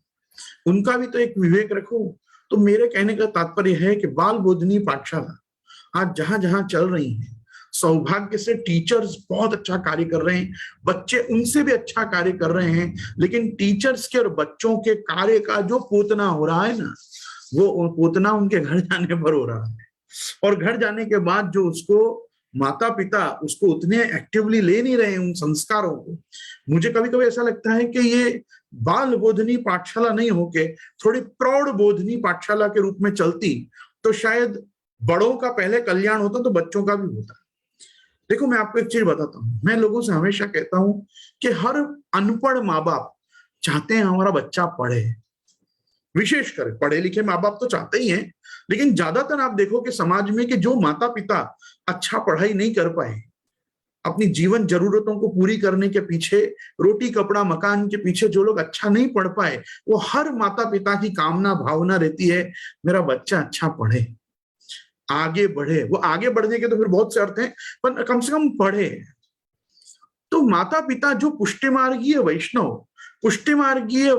Speaker 1: उनका भी तो एक विवेक रखो। तो मेरे कहने का तात्पर्य है कि बाल बोधनी पाठशाला आज जहां जहां चल रही है, सौभाग्य से टीचर्स बहुत अच्छा कार्य कर रहे हैं, बच्चे उनसे भी अच्छा कार्य कर रहे हैं, लेकिन टीचर्स के और बच्चों के कार्य का जो पूतना हो रहा है ना, वो पूतना उनके घर जाने पर हो रहा है। और घर जाने के बाद जो उसको माता पिता उसको उतने एक्टिवली ले नहीं रहे उन संस्कारों को, मुझे कभी कभी ऐसा लगता है कि ये बाल बोधनी पाठशाला नहीं होके थोड़ी प्रौढ़ बोधनी पाठशाला के रूप में चलती तो शायद बड़ों का पहले कल्याण होता तो बच्चों का भी होता। देखो मैं आपको एक चीज बताता हूँ, मैं लोगों से हमेशा कहता हूं कि हर अनपढ़ माँ बाप चाहते हैं हमारा बच्चा पढ़े, विशेषकर पढ़े लिखे माँ बाप तो चाहते ही हैं, लेकिन ज्यादातर आप देखो कि समाज में कि जो माता पिता अच्छा पढ़ाई नहीं कर पाए, अपनी जीवन जरूरतों को पूरी करने के पीछे, रोटी कपड़ा मकान के पीछे जो लोग अच्छा नहीं पढ़ पाए, वो हर माता पिता की कामना भावना रहती है मेरा बच्चा अच्छा पढ़े, आगे बढ़े। वो आगे बढ़ने के तो फिर बहुत से अर्थ हैं, पर कम से कम पढ़े। तो माता पिता जो पुष्टिमार्गीय वैष्णव, पुष्टिमार्गीय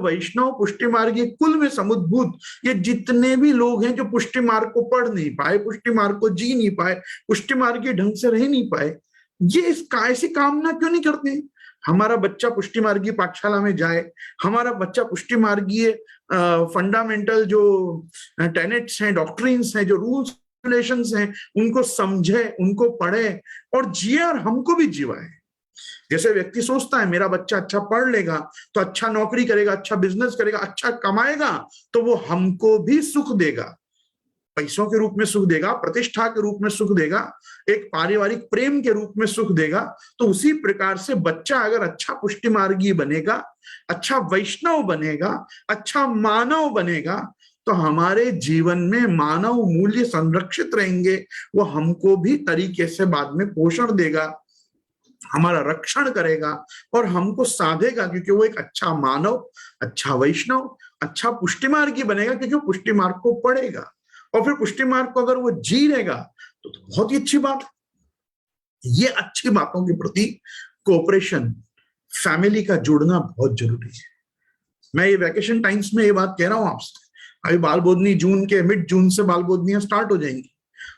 Speaker 1: कुल में समुद्भूत ये जितने भी लोग हैं जो पुष्टि मार्ग को पढ़ नहीं पाए, पुष्टि मार्ग को जी नहीं पाए, पुष्टि मार्गीय ढंग से रह नहीं पाए, ये ऐसी कामना क्यों नहीं करते हमारा बच्चा पुष्टि मार्गीय पाठशाला में जाए, हमारा बच्चा पुष्टि मार्गीय फंडामेंटल जो टेनेट्स हैं, डॉक्ट्रिन्स हैं, जो रूल्स रेगुलेशंस हैं, उनको समझे, उनको पढ़े और जिए और हमको भी जीवाए। जैसे व्यक्ति सोचता है मेरा बच्चा अच्छा पढ़ लेगा तो अच्छा नौकरी करेगा, अच्छा बिजनेस करेगा, अच्छा कमाएगा तो वो हमको भी सुख देगा, पैसों के रूप में सुख देगा, प्रतिष्ठा के रूप में सुख देगा, एक पारिवारिक प्रेम के रूप में सुख देगा। तो उसी प्रकार से बच्चा अगर अच्छा पुष्टि मार्गी बनेगा, अच्छा वैष्णव बनेगा, अच्छा मानव बनेगा तो हमारे जीवन में मानव मूल्य संरक्षित रहेंगे, वो हमको भी तरीके से बाद में पोषण देगा, हमारा रक्षण करेगा और हमको साधेगा, क्योंकि वो एक अच्छा मानव, अच्छा वैष्णव, अच्छा पुष्टि मार्गी बनेगा, क्योंकि वो पुष्टि मार्ग को पढ़ेगा और फिर पुष्टि मार्ग को अगर वो जी लेगा तो बहुत ही अच्छी बात। ये अच्छी बातों के प्रति कोऑपरेशन, फैमिली का जुड़ना बहुत जरूरी है। मैं ये वैकेशन टाइम्स में ये बात कह रहा हूं आपसे, अभी बाल बोधनी जून के मिड जून से बाल बोधनियां स्टार्ट हो जाएंगी,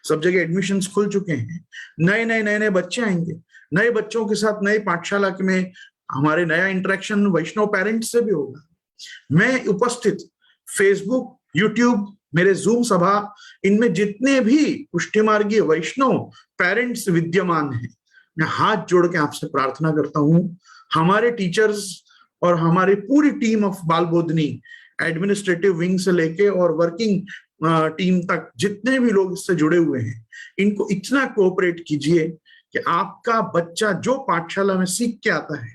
Speaker 1: सब जगह एडमिशंस खुल चुके हैं, नए बच्चे आएंगे, नए बच्चों के साथ नए पाठशाला में हमारे नया इंटरेक्शन वैष्णव पेरेंट्स से भी होगा। मैं उपस्थित फेसबुक, यूट्यूब, मेरे जूम सभा, इनमें जितने भी पुष्टिमार्गीय वैष्णव पेरेंट्स विद्यमान हैं, मैं हाथ जोड़ के आपसे प्रार्थना करता हूं, हमारे टीचर्स और हमारी पूरी टीम ऑफ बाल बोधनी एडमिनिस्ट्रेटिव विंग से लेके और वर्किंग टीम तक जितने भी लोग इससे जुड़े हुए हैं, इनको इतना कोऑपरेट कीजिए कि आपका बच्चा जो पाठशाला में सीख के आता है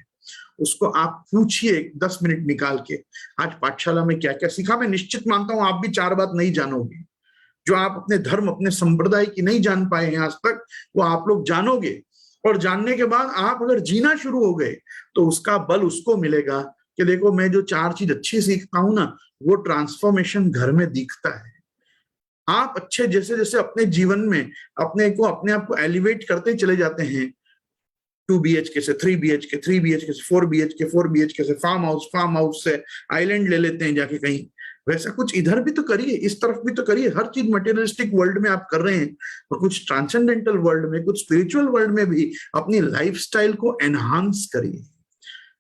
Speaker 1: उसको आप पूछिए 10 मिनट निकाल के, आज पाठशाला में क्या क्या सीखा। मैं निश्चित मानता हूं आप भी 4 बात नहीं जानोगे, जो आप अपने धर्म, अपने संप्रदाय की नहीं जान पाए हैं आज तक, वो आप लोग जानोगे और जानने के बाद आप अगर जीना शुरू हो गए तो उसका बल उसको मिलेगा कि देखो मैं जो 4 चीज अच्छी सीखता हूं ना, वो ट्रांसफॉर्मेशन घर में दिखता है। आप अच्छे जैसे जैसे अपने जीवन में अपने आप को एलिवेट करते चले जाते हैं, 2 BHK से 3 BHK, 3 BHK से 4 BHK, 4 BHK से फार्म हाउस से आइलैंड ले लेते हैं जाके कहीं, वैसा कुछ इधर भी तो करिए, इस तरफ भी तो करिए। हर चीज मटेरियलिस्टिक वर्ल्ड में आप कर रहे हैं और कुछ ट्रांसेंडेंटल वर्ल्ड में, कुछ स्पिरिचुअल वर्ल्ड में भी अपनी लाइफस्टाइल को एनहांस करिए।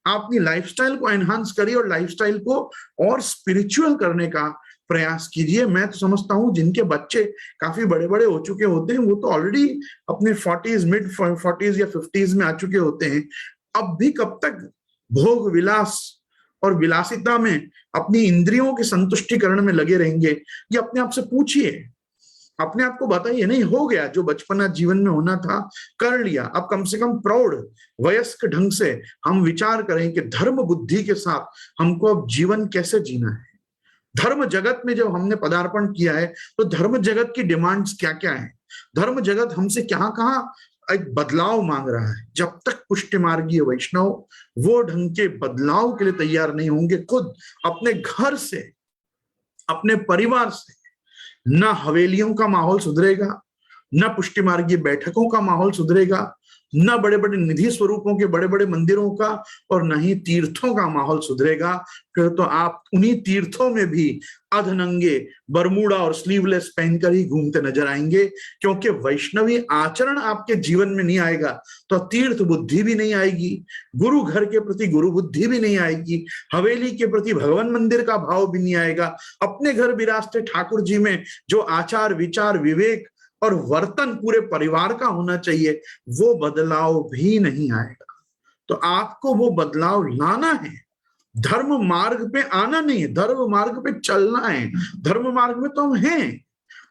Speaker 1: आप अपनी लाइफस्टाइल को एनहांस करिए और लाइफस्टाइल को और स्पिरिचुअल करने का प्रयास कीजिए। मैं तो समझता हूं जिनके बच्चे काफी बड़े बड़े हो चुके होते हैं वो तो ऑलरेडी अपने 40s, मिड 40s या 50s में आ चुके होते हैं, अब भी कब तक भोग विलास और विलासिता में अपनी इंद्रियों के संतुष्टिकरण में लगे रहेंगे, ये अपने आप से पूछिए, अपने आप को बताइए। नहीं, हो गया जो बचपना जीवन में होना था कर लिया, अब कम से कम प्रौढ़ वयस्क ढंग से हम विचार करें कि धर्म बुद्धि के साथ हमको अब जीवन कैसे जीना है। धर्म जगत में जब हमने पदार्पण किया है तो धर्म जगत की डिमांड्स क्या क्या है, धर्म जगत हमसे कहाँ कहाँ एक बदलाव मांग रहा है। जब तक पुष्टि मार्गीय वैष्णव वो ढंग के बदलाव के लिए तैयार नहीं होंगे, खुद अपने घर से, अपने परिवार से, न हवेलियों का माहौल सुधरेगा, न पुष्टि मार्गीय बैठकों का माहौल सुधरेगा, न बड़े बड़े निधि स्वरूपों के बड़े बड़े मंदिरों का, और न ही तीर्थों का माहौल सुधरेगा। फिर तो आप उन्हीं तीर्थों में भी अधनंगे बरमूडा और स्लीवलेस पहनकर ही घूमते नजर आएंगे, क्योंकि वैष्णवी आचरण आपके जीवन में नहीं आएगा तो तीर्थ बुद्धि भी नहीं आएगी, गुरु घर के प्रति गुरु बुद्धि भी नहीं आएगी, हवेली के प्रति भगवान मंदिर का भाव भी नहीं आएगा। अपने घर विरासते ठाकुर जी में जो आचार विचार विवेक और वर्तन पूरे परिवार का होना चाहिए, वो बदलाव भी नहीं आएगा। तो आपको वो बदलाव लाना है, धर्म मार्ग पे आना नहीं है, धर्म मार्ग पे चलना है। धर्म मार्ग में तो हम हैं,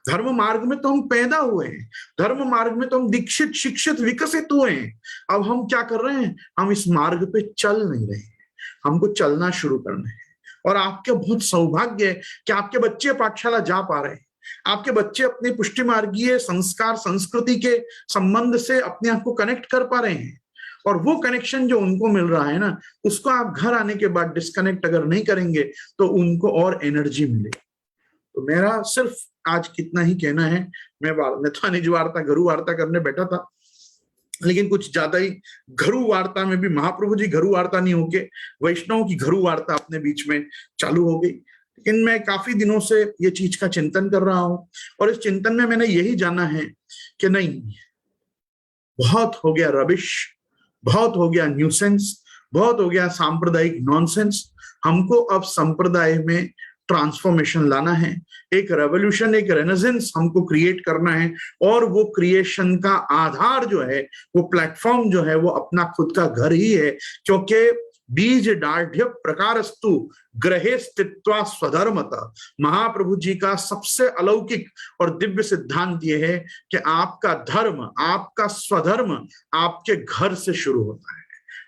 Speaker 1: धर्म मार्ग में तो हम पैदा हुए हैं, धर्म मार्ग में तो हम दीक्षित शिक्षित विकसित हुए हैं। अब हम क्या कर रहे हैं, हम इस मार्ग पे चल नहीं रहे हैं, हमको चलना शुरू करना है। और आपके बहुत सौभाग्य है कि आपके बच्चे पाठशाला जा पा रहे हैं, आपके बच्चे अपने पुष्टि मार्गीय संस्कार संस्कृति के संबंध से अपने आप को कनेक्ट कर पा रहे हैं। और वो कनेक्शन जो उनको मिल रहा है ना, उसको आप घर आने के बाद डिस्कनेक्ट अगर नहीं करेंगे तो उनको और एनर्जी मिलेगी। तो मेरा सिर्फ आज कितना ही कहना है। मैं तो निज वार्ता गुरु वार्ता करने बैठा था, लेकिन कुछ ज्यादा ही घरु वार्ता में भी महाप्रभु जी घरु वार्ता नहीं होके वैष्णव की घरु वार्ता अपने बीच में चालू हो गई। लेकिन मैं काफी दिनों से ये चीज का चिंतन कर रहा हूं, और इस चिंतन में मैंने यही जाना है कि नहीं, बहुत हो गया रबिश, बहुत हो गया न्यूसेंस, बहुत हो गया सांप्रदायिक नॉनसेंस। हमको अब संप्रदाय में ट्रांसफॉर्मेशन लाना है, एक रेवोल्यूशन, एक रेनेसेंस हमको क्रिएट करना है। और वो क्रिएशन का आधार जो है, वो प्लेटफॉर्म जो है, वो अपना खुद का घर ही है। क्योंकि बीज दाढ़ प्रकारस्तु ग्रहे स्थित्वा स्वधर्मतः, महाप्रभु जी का सबसे अलौकिक और दिव्य सिद्धांत ये है कि आपका धर्म, आपका स्वधर्म आपके घर से शुरू होता है।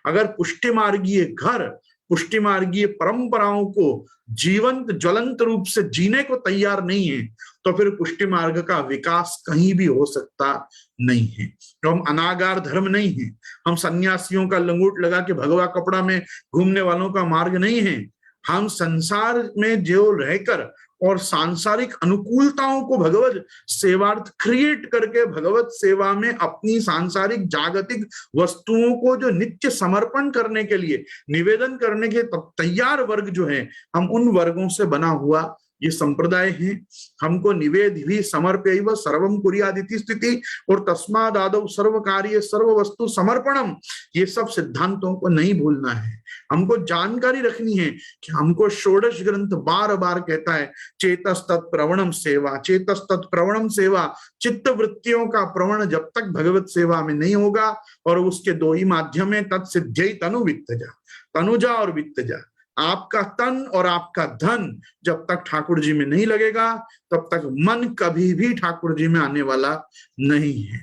Speaker 1: अगर पुष्टि मार्गीय घर, पुष्टि मार्गीय परंपराओं को जीवंत ज्वलंत रूप से जीने को तैयार नहीं है, तो फिर पुष्टि मार्ग का विकास कहीं भी हो सकता नहीं है। तो हम अनागार धर्म नहीं है, हम सन्यासियों का लंगोट लगा के भगवा कपड़ा में घूमने वालों का मार्ग नहीं है। हम संसार में जो रहकर और सांसारिक अनुकूलताओं को भगवत सेवार्थ क्रिएट करके भगवत सेवा में अपनी सांसारिक जागतिक वस्तुओं को जो नित्य समर्पण करने के लिए निवेदन करने के तैयार वर्ग जो है, हम उन वर्गों से बना हुआ ये संप्रदाय है। हमको निवेद भी समर्प्यैव सर्वम कुर्यादिति स्थिति और तस्मादादौ सर्व कार्य सर्व वस्तु समर्पणम, ये सब सिद्धांतों को नहीं भूलना है। हमको जानकारी रखनी है कि हमको षोडश ग्रंथ बार बार कहता है चेतस्तत् प्रवणम सेवा, चेतस्तत् प्रवणम सेवा। चित्त वृत्तियों का प्रवण जब तक भगवत सेवा में नहीं होगा, और उसके दो ही माध्यम है, तत्सिद्ध्यै तनु वित्तजा, तनुजा और वित्तजा। आपका तन और आपका धन जब तक ठाकुर जी में नहीं लगेगा, तब तक मन कभी भी ठाकुर जी में आने वाला नहीं है।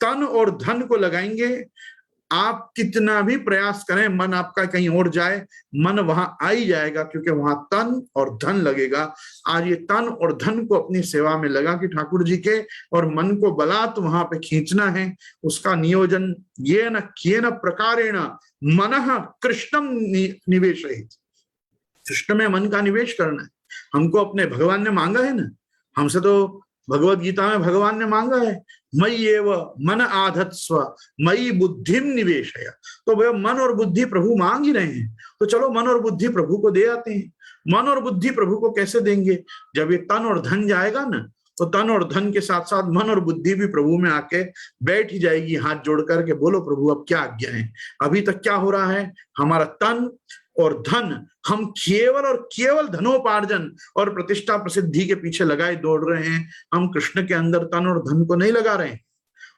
Speaker 1: तन और धन को लगाएंगे, आप कितना भी प्रयास करें मन आपका कहीं और जाए, मन वहां आ ही जाएगा, क्योंकि वहां तन और धन लगेगा। आज ये तन और धन को अपनी सेवा में लगा कि ठाकुर जी के, और मन को बलात् वहां पे खींचना है। उसका नियोजन ये न किए न प्रकारेण मनः कृष्णम निवेशयेत्, कृष्ण में मन का निवेश करना है। हमको अपने भगवान ने मांगा है ना, हमसे तो भगवत गीता में भगवान ने मांगा है मयि एव मन आधत्स्व मयि बुद्धिम निवेशय। तो भैया मन और बुद्धि प्रभु मांग ही रहे हैं, तो चलो मन और बुद्धि प्रभु को दे आते हैं। मन और बुद्धि प्रभु को कैसे देंगे, जब ये तन और धन जाएगा ना, तो तन और धन के साथ साथ मन और बुद्धि भी प्रभु में आके बैठ ही जाएगी, हाथ जोड़ करके बोलो प्रभु अब क्या आज्ञा है। अभी तक क्या हो रहा है, हमारा तन और धन, हम केवल और केवल धनोपार्जन और प्रतिष्ठा प्रसिद्धि के पीछे लगाए दौड़ रहे हैं। हम कृष्ण के अंदर तन और धन को नहीं लगा रहे हैं।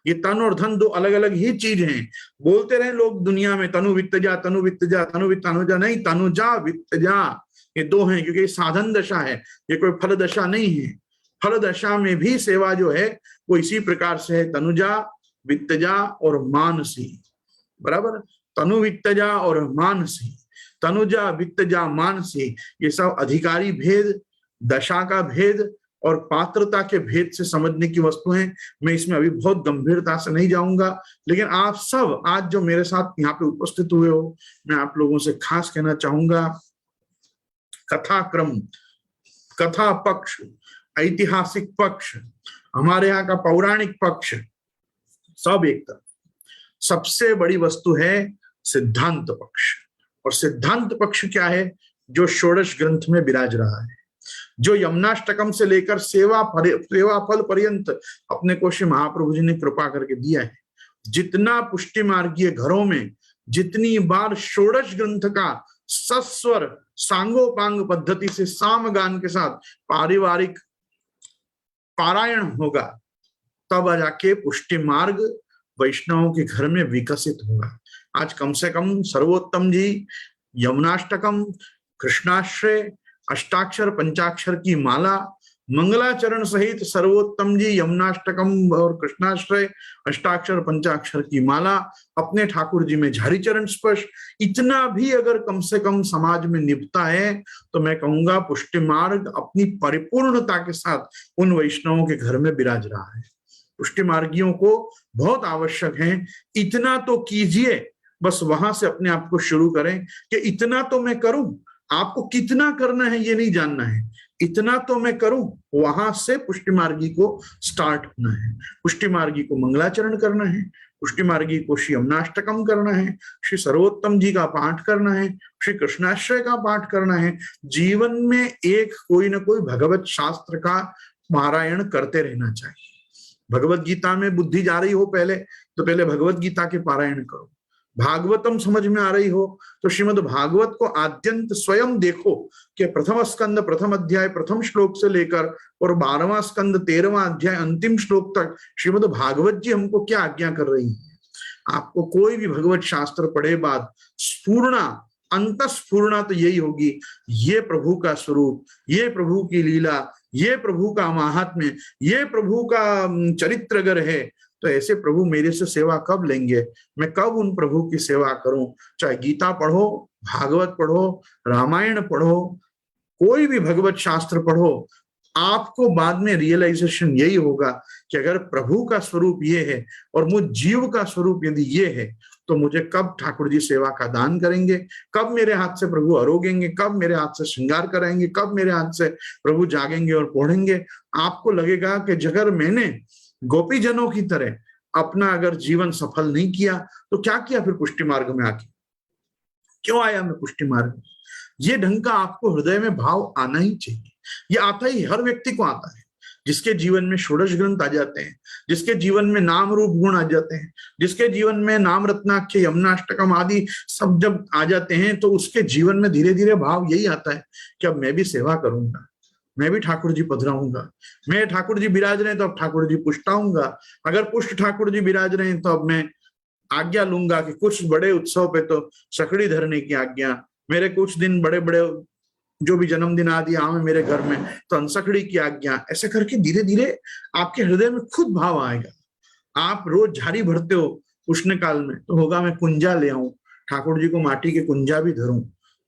Speaker 1: ये तन और धन दो अलग अलग ही चीज हैं। बोलते रहे लोग दुनिया में तनु वित्तजा, तनु वित्तजा, तनु वित्त तनुजा नहीं, तनुजा वित्तजा, ये दो हैं, क्योंकि ये साधन दशा है, ये कोई फल दशा नहीं है। फल दशा में भी सेवा जो है वो इसी प्रकार से है, तनुजा वित्तजा और मानसी, बराबर। तनु वित्तजा और मानसी, तनुजा वित्तजा मानसी, ये सब अधिकारी भेद, दशा का भेद और पात्रता के भेद से समझने की वस्तु हैं। मैं इसमें अभी बहुत गंभीरता से नहीं जाऊंगा, लेकिन आप सब आज जो मेरे साथ यहाँ पे उपस्थित हुए हो, मैं आप लोगों से खास कहना चाहूंगा, कथा क्रम, कथा पक्ष, ऐतिहासिक पक्ष, हमारे यहाँ का पौराणिक पक्ष, सब एक तरफ। सबसे बड़ी वस्तु है सिद्धांत पक्ष। और सिद्धांत पक्ष क्या है, जो षोडश ग्रंथ में विराज रहा है, जो यमुनाष्टकम से लेकर सेवा फल पर्यंत अपने को श्री महाप्रभु जी ने कृपा करके दिया है। जितना पुष्टि मार्गीय घरों में जितनी बार षोडश ग्रंथ का सस्वर सांगोपांग पद्धति से सामगान के साथ पारिवारिक पारायण होगा, तब जाके पुष्टि मार्ग वैष्णवों के घर में विकसित होगा। आज कम से कम सर्वोत्तम जी यमुनाष्टकम, कृष्णाश्रय, अष्टाक्षर पंचाक्षर की माला, मंगलाचरण सहित सर्वोत्तम जी यमुनाष्टकम और कृष्णाश्रय अष्टाक्षर पंचाक्षर की माला, अपने ठाकुर जी में झारी चरण स्पर्श, इतना भी अगर कम से कम समाज में निभता है तो मैं कहूंगा पुष्टि मार्ग अपनी परिपूर्णता के साथ उन वैष्णवों के घर में विराज रहा है। पुष्टि मार्गियों को बहुत आवश्यक है, इतना तो कीजिए, बस वहां से अपने आप को शुरू करें कि इतना तो मैं करूं। आपको कितना करना है ये नहीं जानना है, इतना तो मैं करूं, वहां से पुष्टि मार्गी को स्टार्ट होना है। पुष्टि मार्गी को मंगलाचरण करना है, पुष्टि मार्गी को श्री यमुनाष्टकम करना है, श्री सर्वोत्तम जी का पाठ करना है, श्री कृष्णाश्रय का पाठ करना है। जीवन में एक कोई ना कोई भगवत शास्त्र का पारायण करते रहना चाहिए। भगवत गीता में बुद्धि जा रही हो पहले तो पहले भगवत गीता के पारायण करो। भागवतम समझ में आ रही हो तो श्रीमद् भागवत को आद्यंत स्वयं देखो कि प्रथम स्कंद प्रथम अध्याय प्रथम श्लोक से लेकर और 12वां स्कंद 13वां अध्याय अंतिम श्लोक तक श्रीमद् भागवत जी हमको क्या आज्ञा कर रही है। आपको कोई भी भगवत शास्त्र पढ़े बाद स्फूर्णा, अंतस्फूर्णा तो यही होगी, ये प्रभु का स्वरूप, ये प्रभु की लीला, ये प्रभु का महात्म्य, ये प्रभु का चरित्र अगर है तो ऐसे प्रभु मेरे से सेवा कब लेंगे, मैं कब उन प्रभु की सेवा करूं। चाहे गीता पढ़ो, भागवत पढ़ो, रामायण पढ़ो, कोई भी भगवत शास्त्र पढ़ो, आपको बाद में रियलाइजेशन यही होगा कि अगर प्रभु का स्वरूप ये है और मुझ जीव का स्वरूप यदि ये है तो मुझे कब ठाकुर जी सेवा का दान करेंगे, कब मेरे हाथ से प्रभु आरोगेंगे, कब मेरे हाथ से श्रृंगार कराएंगे, कब मेरे हाथ से प्रभु जागेंगे और पढ़ेंगे। आपको लगेगा कि अगर मैंने गोपी जनों की तरह अपना अगर जीवन सफल नहीं किया तो क्या किया फिर पुष्टि मार्ग में आके, क्यों आया मैं पुष्टि मार्ग में। ये ढंग का आपको हृदय में भाव आना ही चाहिए। ये आता ही हर व्यक्ति को आता है, जिसके जीवन में षोडश ग्रंथ आ जाते हैं, जिसके जीवन में नाम रूप गुण आ जाते हैं, जिसके जीवन में नाम रत्नाख्य यमुनाष्टकम आदि सब जब आ जाते हैं तो उसके जीवन में धीरे धीरे भाव यही आता है कि अब मैं भी सेवा करूंगा, मैं भी ठाकुर जी पधराऊंगा, मैं ठाकुर जी विराज रहे तो अब ठाकुर जी पुष्टाऊंगा, अगर पुष्ट ठाकुर जी विराज रहे तो अब मैं आज्ञा लूंगा कि कुछ बड़े उत्सव पे तो सकड़ी धरने की आज्ञा, मेरे कुछ दिन बड़े बड़े जो भी जन्मदिन आदि आवे मेरे घर में तो अनसकड़ी की आज्ञा। ऐसे करके धीरे धीरे आपके हृदय में खुद भाव आएगा। आप रोज झाड़ी भरते हो उष्ण काल में तो होगा मैं कुंजा ले आऊं, ठाकुर जी को माटी के कुंजा भी धरूं।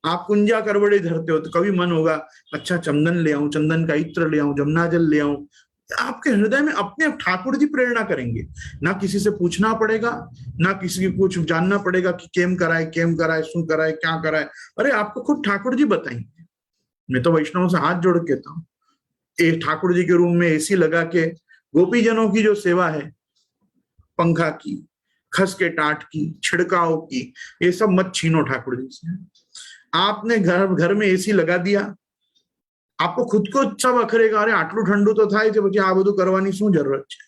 Speaker 1: आप कुंजा करवड़े धरते हो तो कभी मन होगा अच्छा चंदन ले आऊं, चंदन का इत्र ले आऊं, जमुना जल ले आऊं। आपके हृदय में अपने आप ठाकुर जी प्रेरणा करेंगे, ना किसी से पूछना पड़ेगा, ना किसी की कुछ जानना पड़ेगा कि केम कराए शू कराए क्या कराए, अरे आपको खुद ठाकुर जी बताएंगे। मैं तो वैष्णव से हाथ जोड़ के कहता हूँ, ठाकुर जी के रूम में एसी लगा के गोपी जनों की जो सेवा है, पंखा की, खस के टाट की, छिड़काव की, ये सब मत छीनो ठाकुर जी से। आपने घर में एसी लगा दिया, आपको खुद को सब अखरेगा, अरे आटलू ठंडू तो થાય છે પછી આ બધું કરવાની શું જરૂરત છે,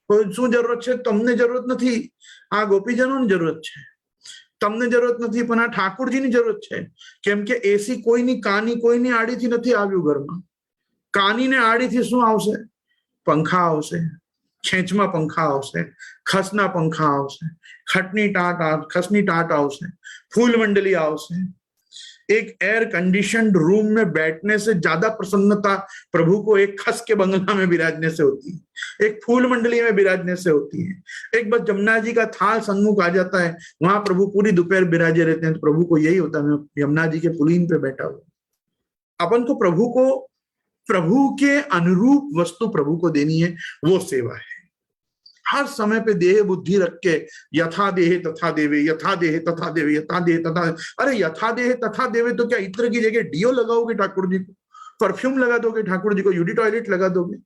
Speaker 1: કોઈ શું જરૂરત છે, તમને જરૂરત નથી, આ ગોપીજનોની જરૂરત છે, તમને જરૂરત નથી પણ આ ઠાकुरજીની જરૂરત છે। કેમ કે એસી કોઈની કાની કોઈની આડીથી નથી આવ્યું ઘરમાં, કાનીને આડીથી શું આવશે, પંખા આવશે, ખેંચમાં પંખા આવશે, ખસના પંખા આવશે, ખસની ટાટ આવશે, ફૂલ મંડલી આવશે। एक एयर कंडीशनड रूम में बैठने से ज्यादा प्रसन्नता प्रभु को एक खस के बंगला में विराजने से होती है, एक फूल मंडली में विराजने से होती है। एक बस जमुना जी का थाल सन्मुख आ जाता है, वहां प्रभु पूरी दोपहर विराजे रहते हैं, तो प्रभु को यही होता है मैं यमुना जी के पुलीन पे बैठा हुआ। अपन को प्रभु के अनुरूप वस्तु प्रभु को देनी है, वो सेवा है। हर समय पे देह बुद्धि रख के यथा देहे तथा देवे, यथा देहे तथा देवे, यथा देहे तथा, अरे यथा देहे तथा देवे तो क्या इत्र की जगह डीओ लगाओगे ठाकुर जी को, परफ्यूम लगा दोगे ठाकुर जी को, यूडी टॉयलेट लगा दोगे?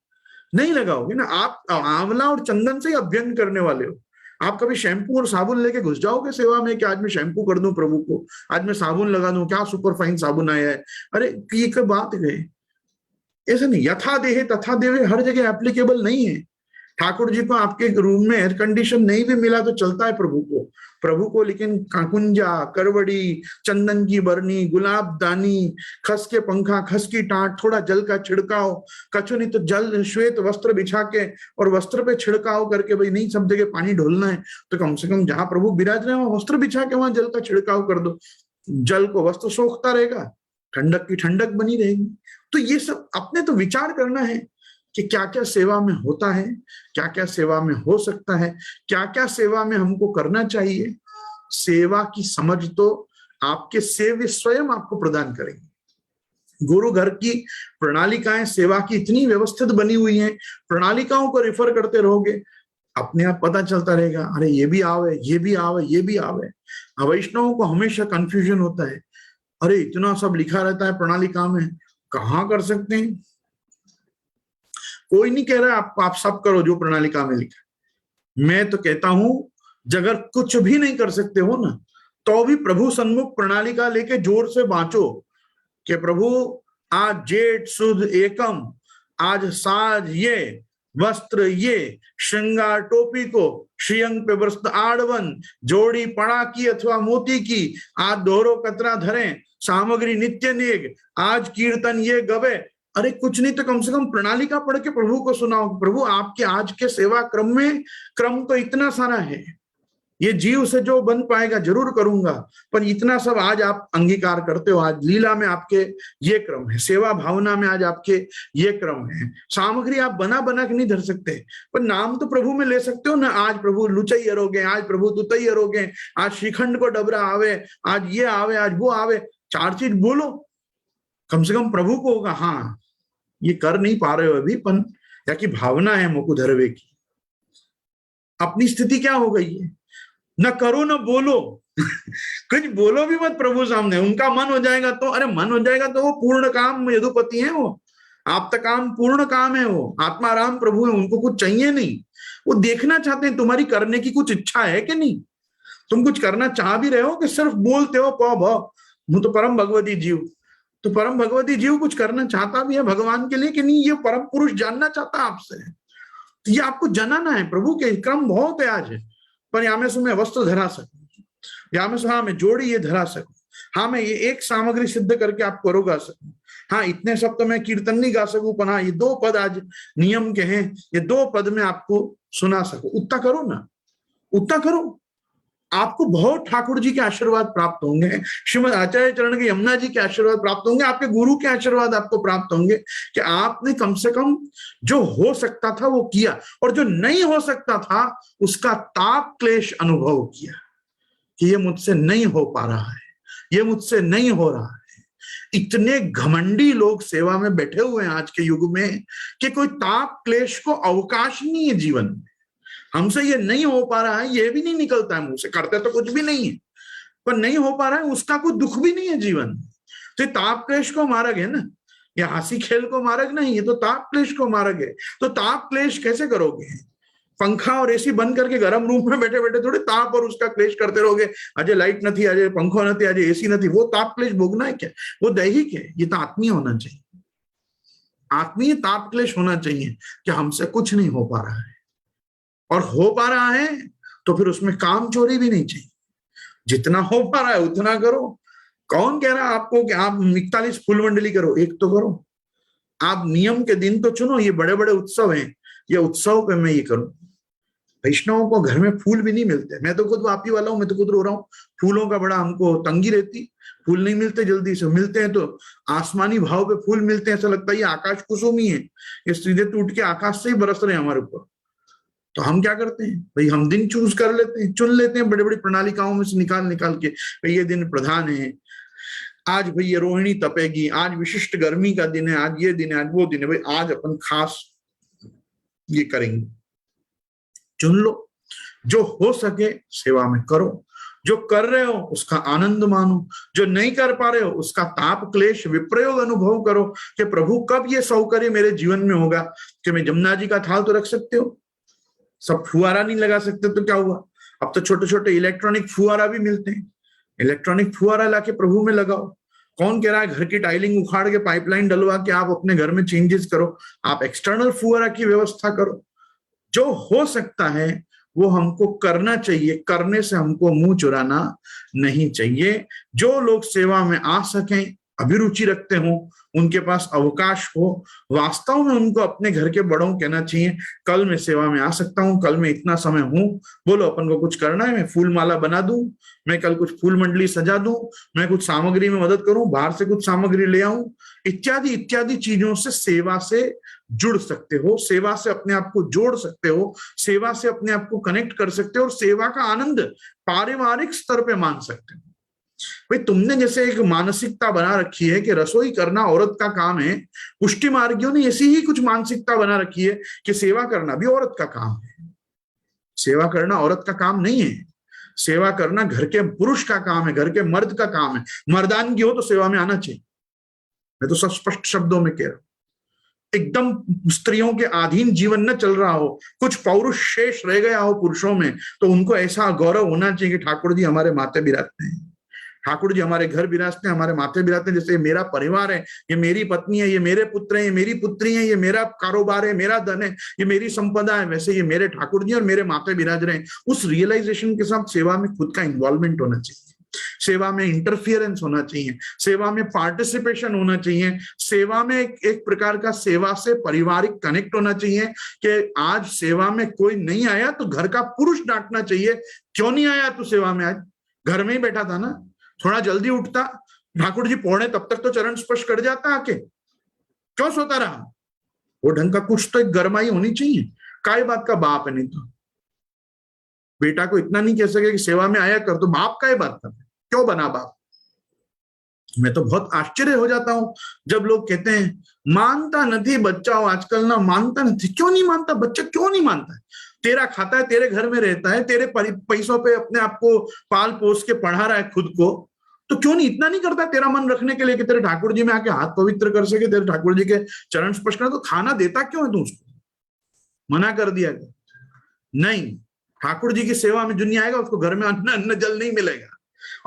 Speaker 1: नहीं लगाओगे ना। आप आंवला और चंदन से ही अभ्यंग करने वाले हो। आप कभी शैम्पू और साबुन लेके घुस जाओगे सेवा में कि आज मैं शैम्पू कर दूं प्रभु को, आज मैं साबुन लगा दूं, क्या सुपर फाइन साबुन आया है, अरे ये बात गए। ऐसा नहीं, यथा देहे तथा देवे हर जगह एप्लीकेबल नहीं है। ठाकुर जी को आपके रूम में एयर कंडीशन नहीं भी मिला तो चलता है प्रभु को, लेकिन काकुंजा, करवड़ी, चंदन की बरनी, गुलाब दानी, खस के पंखा, खस की टाट, थोड़ा जल का छिड़काव, कछु नहीं तो जल श्वेत वस्त्र बिछा के और वस्त्र पे छिड़काव करके, भाई नहीं सब जगह पानी ढोलना है तो कम से कम जहां प्रभु विराज रहे हैं वहां वस्त्र बिछा के वहां जल का छिड़काव कर दो, जल को वस्त्र सोखता रहेगा, ठंडक की ठंडक बनी रहेगी। तो ये सब अपने तो विचार करना है कि क्या क्या सेवा में होता है, क्या क्या सेवा में हो सकता है, क्या क्या सेवा में हमको करना चाहिए। सेवा की समझ तो आपके सेव्य स्वयं आपको प्रदान करेंगे। गुरु घर की प्रणालिकाएं सेवा की इतनी व्यवस्थित बनी हुई हैं, प्रणालिकाओं को रिफर करते रहोगे अपने आप पता चलता रहेगा, अरे ये भी आवे, ये भी आवे, ये भी आवे। वैष्णवों को हमेशा कंफ्यूजन होता है, अरे इतना सब लिखा रहता है प्रणालिका में, कहाँ कर सकते हैं। कोई नहीं कह रहा आप सब करो जो प्रणालिका में लिखा, मैं तो कहता हूं अगर कुछ भी नहीं कर सकते हो ना तो भी प्रभु सन्मुख प्रणालिका लेके जोर से बांचो कि प्रभु आज जेठ सुद एकम, आज साज ये, वस्त्र ये, श्रृंगार टोपी को, श्रीअंग पे वस्त्र आड़वन, जोड़ी पड़ा की अथवा मोती की, आज दोहरो कतरा धरे, सामग्री नित्य नेग, आज कीर्तन ये गवे। अरे कुछ नहीं तो कम से कम प्रणालिका पढ़ के प्रभु को सुनाओ, प्रभु आपके आज के सेवा क्रम में क्रम तो इतना सारा है, ये जीव से जो बन पाएगा जरूर करूंगा, पर इतना सब आज आप अंगीकार करते हो, आज लीला में आपके ये क्रम है, सेवा भावना में आज आपके ये क्रम है। सामग्री आप बना बना के नहीं धर सकते, पर नाम तो प्रभु में ले सकते हो ना। आज प्रभु लुचई अरोगे, आज प्रभु तुतई अरोगे, आज श्रीखंड को डबरा आवे, आज ये आवे, आज वो आवे, चार चीज बोलो, कम से कम प्रभु को होगा हाँ ये कर नहीं पा रहे हो अभी, पन या की भावना है मुकुधरवे की। अपनी स्थिति क्या हो गई है, न करो न बोलो कुछ बोलो भी मत प्रभु सामने, उनका मन हो जाएगा तो, अरे मन हो जाएगा तो वो पूर्ण काम यदुपति है, वो आप तक काम पूर्ण काम है, वो आत्माराम प्रभु है, उनको कुछ चाहिए नहीं, वो देखना चाहते हैं तुम्हारी करने की कुछ इच्छा है कि नहीं, तुम कुछ करना चाह भी रहे हो कि सिर्फ बोलते हो पौ भाव मुझ तो परम भगवती जीव। तो परम भगवती जीव कुछ करना चाहता भी है भगवान के लिए कि नहीं, ये परम पुरुष जानना चाहता है आपसे, तो ये आपको जनाना है। प्रभु के क्रम बहुत है आज, पर यहाँ में से मैं वस्त्र धरा सकूं, यहाँ में से हाँ मैं जोड़ी ये धरा सकूं, हाँ मैं ये एक सामग्री सिद्ध करके आपको रो गा सकूं, हाँ इतने सब तो मैं कीर्तन नहीं गा सकूं, पर हाँ ये 2 पद आज नियम के हैं, ये 2 पद में आपको सुना सकूं, उतना करो ना, उतना करो, आपको बहुत ठाकुर जी के आशीर्वाद प्राप्त होंगे, श्रीमद आचार्य चरण के यमुना जी के आशीर्वाद प्राप्त होंगे, आपके गुरु के आशीर्वाद आपको प्राप्त होंगे कि आपने कम से कम जो हो सकता था वो किया, और जो नहीं हो सकता था उसका ताप क्लेश अनुभव किया कि ये मुझसे नहीं हो पा रहा है, ये मुझसे नहीं हो रहा है। इतने घमंडी लोग सेवा में बैठे हुए हैं आज के युग में कि कोई ताप क्लेश को अवकाश नहीं है जीवन में। हमसे ये नहीं हो पा रहा है, ये भी नहीं निकलता है मुंह से, करते तो कुछ भी नहीं है, पर नहीं हो पा रहा है उसका कोई दुख भी नहीं है जीवन में। तो ताप क्लेश को मार्ग है ना, या हंसी खेल को मार्ग नहीं, ये तो ताप क्लेश को मार्ग है। तो ताप क्लेश कैसे करोगे, पंखा और एसी बंद करके गर्म रूम में बैठे बैठे थोड़े ताप और उसका क्लेश करते रहोगे, अजय लाइट नहीं, अजय पंखो नहीं, अजय एसी नहीं, वो ताप क्लेश भोगना है क्या, वो दैहिक है। ये तो आत्मीय होना चाहिए, आत्मीय ताप क्लेश होना चाहिए कि हमसे कुछ नहीं हो पा रहा है, और हो पा रहा है तो फिर उसमें काम चोरी भी नहीं चाहिए, जितना हो पा रहा है उतना करो। कौन कह रहा है आपको कि आप 41 फूल मंडली करो, एक तो करो, आप नियम के दिन तो चुनो, ये बड़े बड़े उत्सव हैं, ये उत्सव पे मैं ये करूं। वैष्णवों को घर में फूल भी नहीं मिलते, मैं तो खुद वापी वाला हूं, मैं तो खुद रो रहा हूँ, फूलों का बड़ा हमको तंगी रहती, फूल नहीं मिलते जल्दी से, मिलते हैं तो आसमानी भाव पे फूल मिलते हैं, ऐसा लगता है ये आकाश कुसुम ही है, ये सीधे टूट के आकाश से ही बरस रहे हैं हमारे ऊपर। तो हम क्या करते हैं भाई, हम दिन चूज कर लेते हैं, चुन लेते हैं बड़ी बड़ी प्रणालिकाओं में से निकाल निकाल के, भाई ये दिन प्रधान है, आज भाई ये रोहिणी तपेगी, आज विशिष्ट गर्मी का दिन है, आज ये दिन है, आज वो दिन है, भाई आज अपन खास ये करेंगे। चुन लो, जो हो सके सेवा में करो, जो कर रहे हो उसका आनंद मानो, जो नहीं कर पा रहे हो उसका ताप क्लेश विप्रयोग अनुभव करो कि प्रभु कब ये सौकर्य मेरे जीवन में होगा कि मैं जमुना जी का थाल तो रख सकते हो, सब फुहारा नहीं लगा सकते तो क्या हुआ, अब तो छोटे छोटे इलेक्ट्रॉनिक फुहारा भी मिलते हैं, इलेक्ट्रॉनिक फुहारा लाके प्रभु में लगाओ। कौन कह रहा है घर की टाइलिंग उखाड़ के पाइपलाइन डलवा के आप अपने घर में चेंजेस करो, आप एक्सटर्नल फुहारा की व्यवस्था करो, जो हो सकता है वो हमको करना चाहिए, करने से हमको मुंह चुराना नहीं चाहिए। जो लोग सेवा में आ सकें, अभिरुचि रखते हो, उनके पास अवकाश हो, वास्तव में उनको अपने घर के बड़ों को कहना चाहिए कल मैं सेवा में आ सकता हूँ, कल मैं इतना समय हूं, बोलो अपन को कुछ करना है, मैं फूल माला बना दूं, मैं कल कुछ फूल मंडली सजा दूं, मैं कुछ सामग्री में मदद करूं, बाहर से कुछ सामग्री ले आऊं, इत्यादि इत्यादि चीजों से सेवा से जुड़ सकते हो, सेवा से अपने आप को जोड़ सकते हो, सेवा से अपने आप को कनेक्ट कर सकते हो और सेवा का आनंद पारिवारिक स्तर पे मान सकते हो। भाई तुमने जैसे एक मानसिकता बना रखी है कि रसोई करना औरत का काम है, पुष्टि मार्गियों ने ऐसी ही कुछ मानसिकता बना रखी है कि सेवा करना भी औरत का काम है। सेवा करना औरत का काम नहीं है, सेवा करना घर के पुरुष का काम है, घर के मर्द का काम है। मर्दानगी हो तो सेवा में आना चाहिए, मैं तो सब स्पष्ट शब्दों में कह रहा हूं। एकदम स्त्रियों के अधीन जीवन न चल रहा हो, कुछ पौरुष शेष रह गया हो पुरुषों में, तो उनको ऐसा गौरव होना चाहिए कि ठाकुर जी हमारे माथे बिराजते हैं, ठाकुर जी हमारे घर बिराजते हैं, हमारे माथे बिराजते हैं। जैसे ये मेरा परिवार है, ये मेरी पत्नी है, ये मेरे पुत्र हैं, ये मेरी पुत्री है, ये मेरा कारोबार है, मेरा धन है, ये मेरी संपदा है, वैसे ये मेरे ठाकुर जी और मेरे माथे बिराज रहे हैं। उस रियलाइजेशन के साथ सेवा में खुद का इन्वॉल्वमेंट होना चाहिए, सेवा में इंटरफियरेंस होना चाहिए, सेवा में पार्टिसिपेशन होना चाहिए, सेवा में एक प्रकार का सेवा से पारिवारिक कनेक्ट होना चाहिए कि आज सेवा में कोई नहीं आया तो घर का पुरुष डांटना चाहिए, क्यों नहीं आया तू सेवा में, आज घर में ही बैठा था ना, थोड़ा जल्दी उठता, ठाकुर जी पौड़े तब तक तो चरण स्पर्श कर जाता, आके क्यों सोता रहा। वो ढंग का कुछ तो एक गरमाई होनी चाहिए। काय बात का बाप है, नहीं तो बेटा को इतना नहीं कह सके कि सेवा में आया कर, तो बाप का ही बात कर, क्यों बना बाप। मैं तो बहुत आश्चर्य हो जाता हूं जब लोग कहते हैं मानता नहीं बच्चा, आजकल ना मानता नहीं। क्यों नहीं मानता बच्चा, क्यों नहीं मानता है? तेरा खाता है, तेरे घर में रहता है, तेरे पैसों पे अपने आप को पाल पोस के पढ़ा रहा है खुद को, तो क्यों नहीं इतना नहीं करता तेरा मन रखने के लिए कि तेरे ठाकुर जी में आके हाथ पवित्र कर सके, तेरे ठाकुर जी के चरण स्पर्श करना। तो खाना देता क्यों है तू उसको? मना कर दिया क्या? नहीं, ठाकुर जी की सेवा में जो नहीं आएगा उसको घर में अन्न जल नहीं मिलेगा।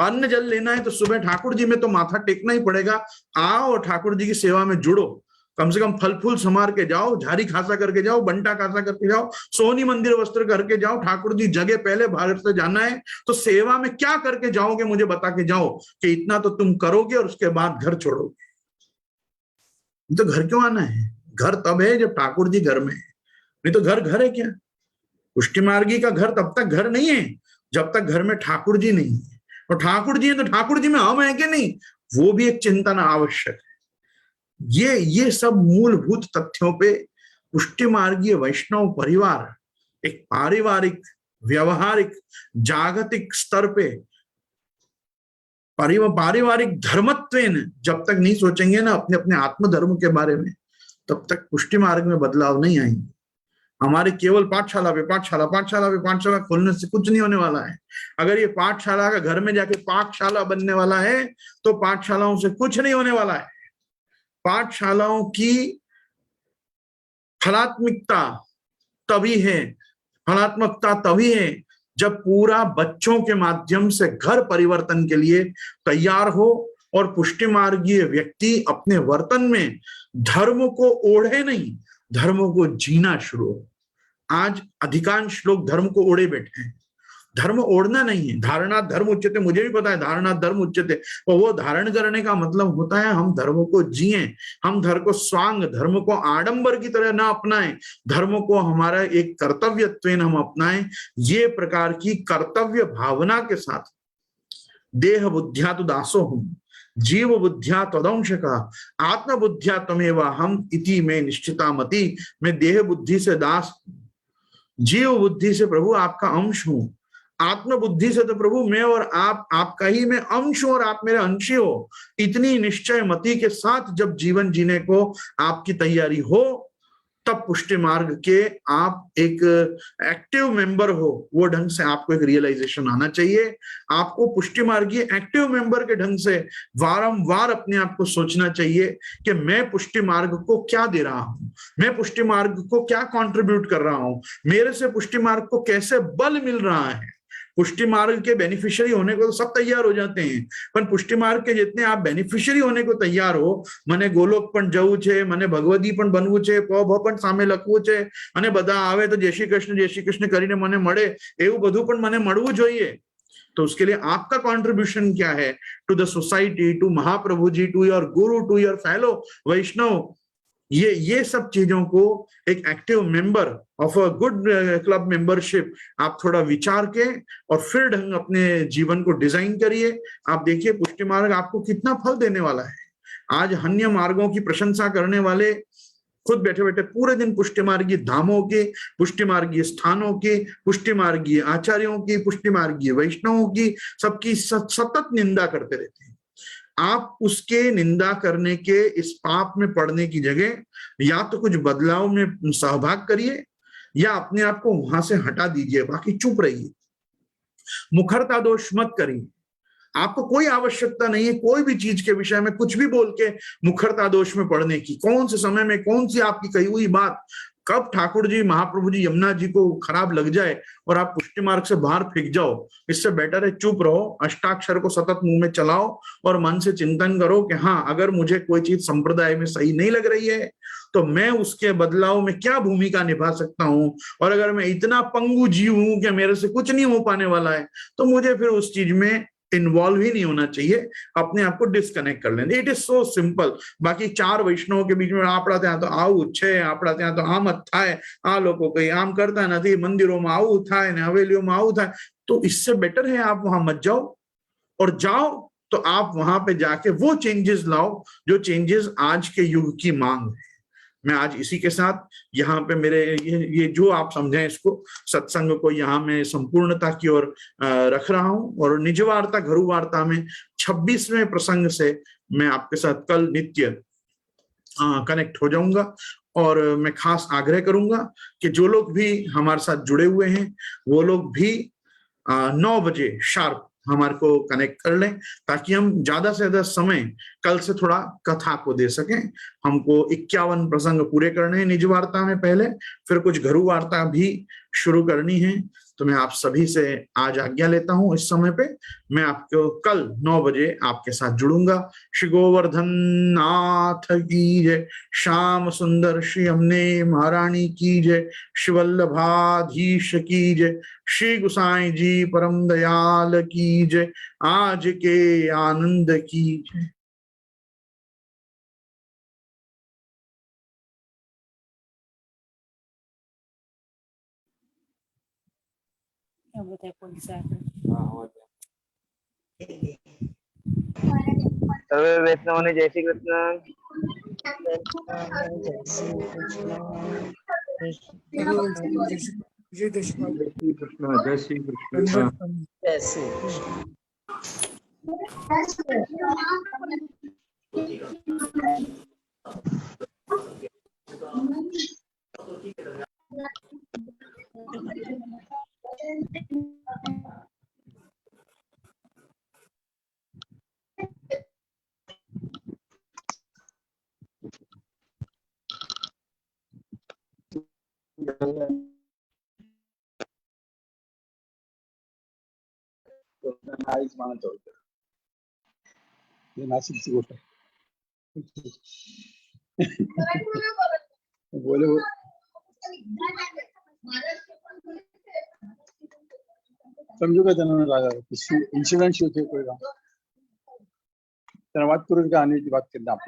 Speaker 1: अन्न जल लेना है तो सुबह ठाकुर जी में तो माथा टेकना ही पड़ेगा। आओ और ठाकुर जी की सेवा में जुड़ो, कम से कम फल फूल संवार के जाओ, झाड़ी खासा करके जाओ, बंटा खासा करके जाओ, सोनी मंदिर वस्त्र करके जाओ। ठाकुर जी जगह पहले भारत से जाना है तो सेवा में क्या करके जाओगे मुझे बता के जाओ कि इतना तो तुम करोगे और उसके बाद घर छोड़ोगे। तो घर क्यों आना है? घर तब है जब ठाकुर जी घर में है, नहीं तो घर घर है क्या? पुष्टि मार्गी का घर तब तक घर नहीं है जब तक घर में ठाकुर जी नहीं है। और ठाकुर जी है तो ठाकुर जी में हम है कि नहीं, वो भी एक चिंतन आवश्यक है। ये सब मूलभूत तथ्यों पे पुष्टि मार्गीय वैष्णव परिवार एक पारिवारिक, व्यवहारिक, जागतिक स्तर पे पारिवारिक धर्मत्वेन जब तक नहीं सोचेंगे ना अपने अपने आत्म धर्म के बारे में, तब तक पुष्टि मार्ग में बदलाव नहीं आएंगे। हमारे केवल पाठशाला खोलने से कुछ नहीं होने वाला है। अगर ये पाठशाला का घर में जाके पाठशाला बनने वाला है तो पाठशालाओं से कुछ नहीं होने वाला है। पाठशालाओं की फलात्मकता तभी है जब पूरा बच्चों के माध्यम से घर परिवर्तन के लिए तैयार हो और पुष्टि मार्गीय व्यक्ति अपने वर्तन में धर्म को ओढ़े नहीं, धर्म को जीना शुरू हो। आज अधिकांश लोग धर्म को ओढ़े बैठे हैं। धर्म ओढ़ना नहीं है, धारणा धर्म उच्चते, मुझे भी पता है धारणा धर्म उच्चते, और वो धारण करने का मतलब होता है हम धर्म को जिए, हम धर्म को स्वांग, धर्म को आडंबर की तरह ना अपनाएं, धर्म को हमारा एक कर्तव्यत्वेन हम अपनाएं। ये प्रकार की कर्तव्य भावना के साथ देह बुद्ध्या तो दासो हम, जीव बुद्ध्या तदंश का, आत्म बुद्ध्या तमेवा हम इति में निश्चिता मति। मैं देह बुद्धि से दास, जीव बुद्धि से प्रभु आपका अंश हूं, आत्म बुद्धि से तो प्रभु मैं और आप आपका ही मैं अंश हूं और आप मेरे अंशी हो। इतनी निश्चय मति के साथ जब जीवन जीने को आपकी तैयारी हो, तब पुष्टि मार्ग के आप एक एक्टिव मेंबर हो, वो ढंग से आपको एक रियलाइजेशन आना चाहिए। आपको पुष्टि मार्गीय एक्टिव मेंबर के ढंग से वारंवार अपने आप को सोचना चाहिए कि मैं पुष्टि मार्ग को क्या दे रहा हूं, मैं पुष्टि मार्ग को क्या कंट्रीब्यूट कर रहा हूं, मेरे से पुष्टि मार्ग को कैसे बल मिल रहा है। पुष्टि मार्ग के बेनिफिशियरी होने को तो सब तैयार हो जाते हैं, पर पुष्टि मार्ग के जितने आप बेनिफिशियरी होने को तैयार हो, મને ગોલોક પણ જવું છે, મને ભગવદી પણ બનવું છે, પ પણ સામે લખવું છે, અને બધા આવે તો જય શ્રી કૃષ્ણ કરીને મને મળે, એવું બધું પણ મને મળવું જોઈએ। तो उसके लिए आपका कंट्रीब्यूशन क्या है to the society, to Mahaprabhu ji, to your guru, to your fellow Vaishnav. ये सब चीजों को एक active member of a good club membership आप थोड़ा विचार के और फिर ढंग अपने जीवन को डिजाइन करिए। आप देखिए पुष्टि मार्ग आपको कितना फल देने वाला है। आज अन्य मार्गों की प्रशंसा करने वाले खुद बैठे बैठे पूरे दिन पुष्टि मार्गीय धामों के, पुष्टि मार्गीय स्थानों के, पुष्टि मार्गीय आचार्यों की, पुष्टि मार्गीय वैष्णवों की, सबकी सतत निंदा करते रहते हैं। आप उसके निंदा करने के इस पाप में पड़ने की जगह या तो कुछ बदलाव में सहभाग करिए या अपने आप को वहां से हटा दीजिए, बाकी चुप रहिए, मुखरता दोष मत करिए। आपको कोई आवश्यकता नहीं है कोई भी चीज के विषय में कुछ भी बोल के मुखरता दोष में पड़ने की। कौन से समय में कौन सी आपकी कही हुई बात कब ठाकुर जी, महाप्रभु जी, यमुना जी को खराब लग जाए और आप पुष्टि मार्ग से बाहर फेंक जाओ। इससे बेटर है चुप रहो, अष्टाक्षर को सतत मुंह में चलाओ और मन से चिंतन करो कि हाँ, अगर मुझे कोई चीज संप्रदाय में सही नहीं लग रही है तो मैं उसके बदलाव में क्या भूमिका निभा सकता हूं, और अगर मैं इतना पंगु जीव हूं कि मेरे से कुछ नहीं हो पाने वाला है तो मुझे फिर उस चीज में इन्वॉल्व ही नहीं होना चाहिए, अपने आप को डिस्कनेक्ट कर लेना। It is so simple. बाकी चार वैष्णवों के बीच में आपड़ा ત્યાં તો આવું છે, આપડા ત્યાં તો આમ જ થાય, આ લોકો કઈ આમ કરતા નથી, મંદિરોમાં આવું થાય ને હવેલીઓમાં આવું થાય, तो इससे बेटर है आप वहां मत जाओ, और जाओ तो आप वहां पे जाके वो चेंजेस लाओ जो चेंजेस आज के युग की मांग है। मैं आज इसी के साथ यहाँ पे मेरे ये जो आप समझें इसको सत्संग को यहाँ मैं संपूर्णता की ओर रख रहा हूँ, और निज वार्ता घरु वार्ता में 26वें प्रसंग से मैं आपके साथ कल नित्य कनेक्ट हो जाऊंगा। और मैं खास आग्रह करूंगा कि जो लोग भी हमारे साथ जुड़े हुए हैं वो लोग भी 9 बजे शार्प हमारे को कनेक्ट कर लें, ताकि हम ज्यादा से ज्यादा समय कल से थोड़ा कथा को दे सकें। हमको 51 प्रसंग पूरे करने हैं निज वार्ता में पहले, फिर कुछ घरु वार्ता भी शुरू करनी है। तो मैं आप सभी से आज आज्ञा लेता हूं। इस समय पे मैं आपको कल 9 बजे आपके साथ जुड़ूंगा। श्री गोवर्धन नाथ की जय, श्याम सुंदर श्री हमने महारानी की जय, श्री वल्लभाधीश की जय, श्री गुसाई जी परम दयाल की जय, आज के आनंद की जय।
Speaker 2: सर्वे वैष्णव ने जय श्री कृष्ण।
Speaker 1: जय श्री कृष्ण, जय श्री कृष्ण, जय श्री
Speaker 3: नासिक से गोटा बोले वो समझो का जना लगा इंसिडेंट शो थे कोई जना बात करो, आने की बात करना आप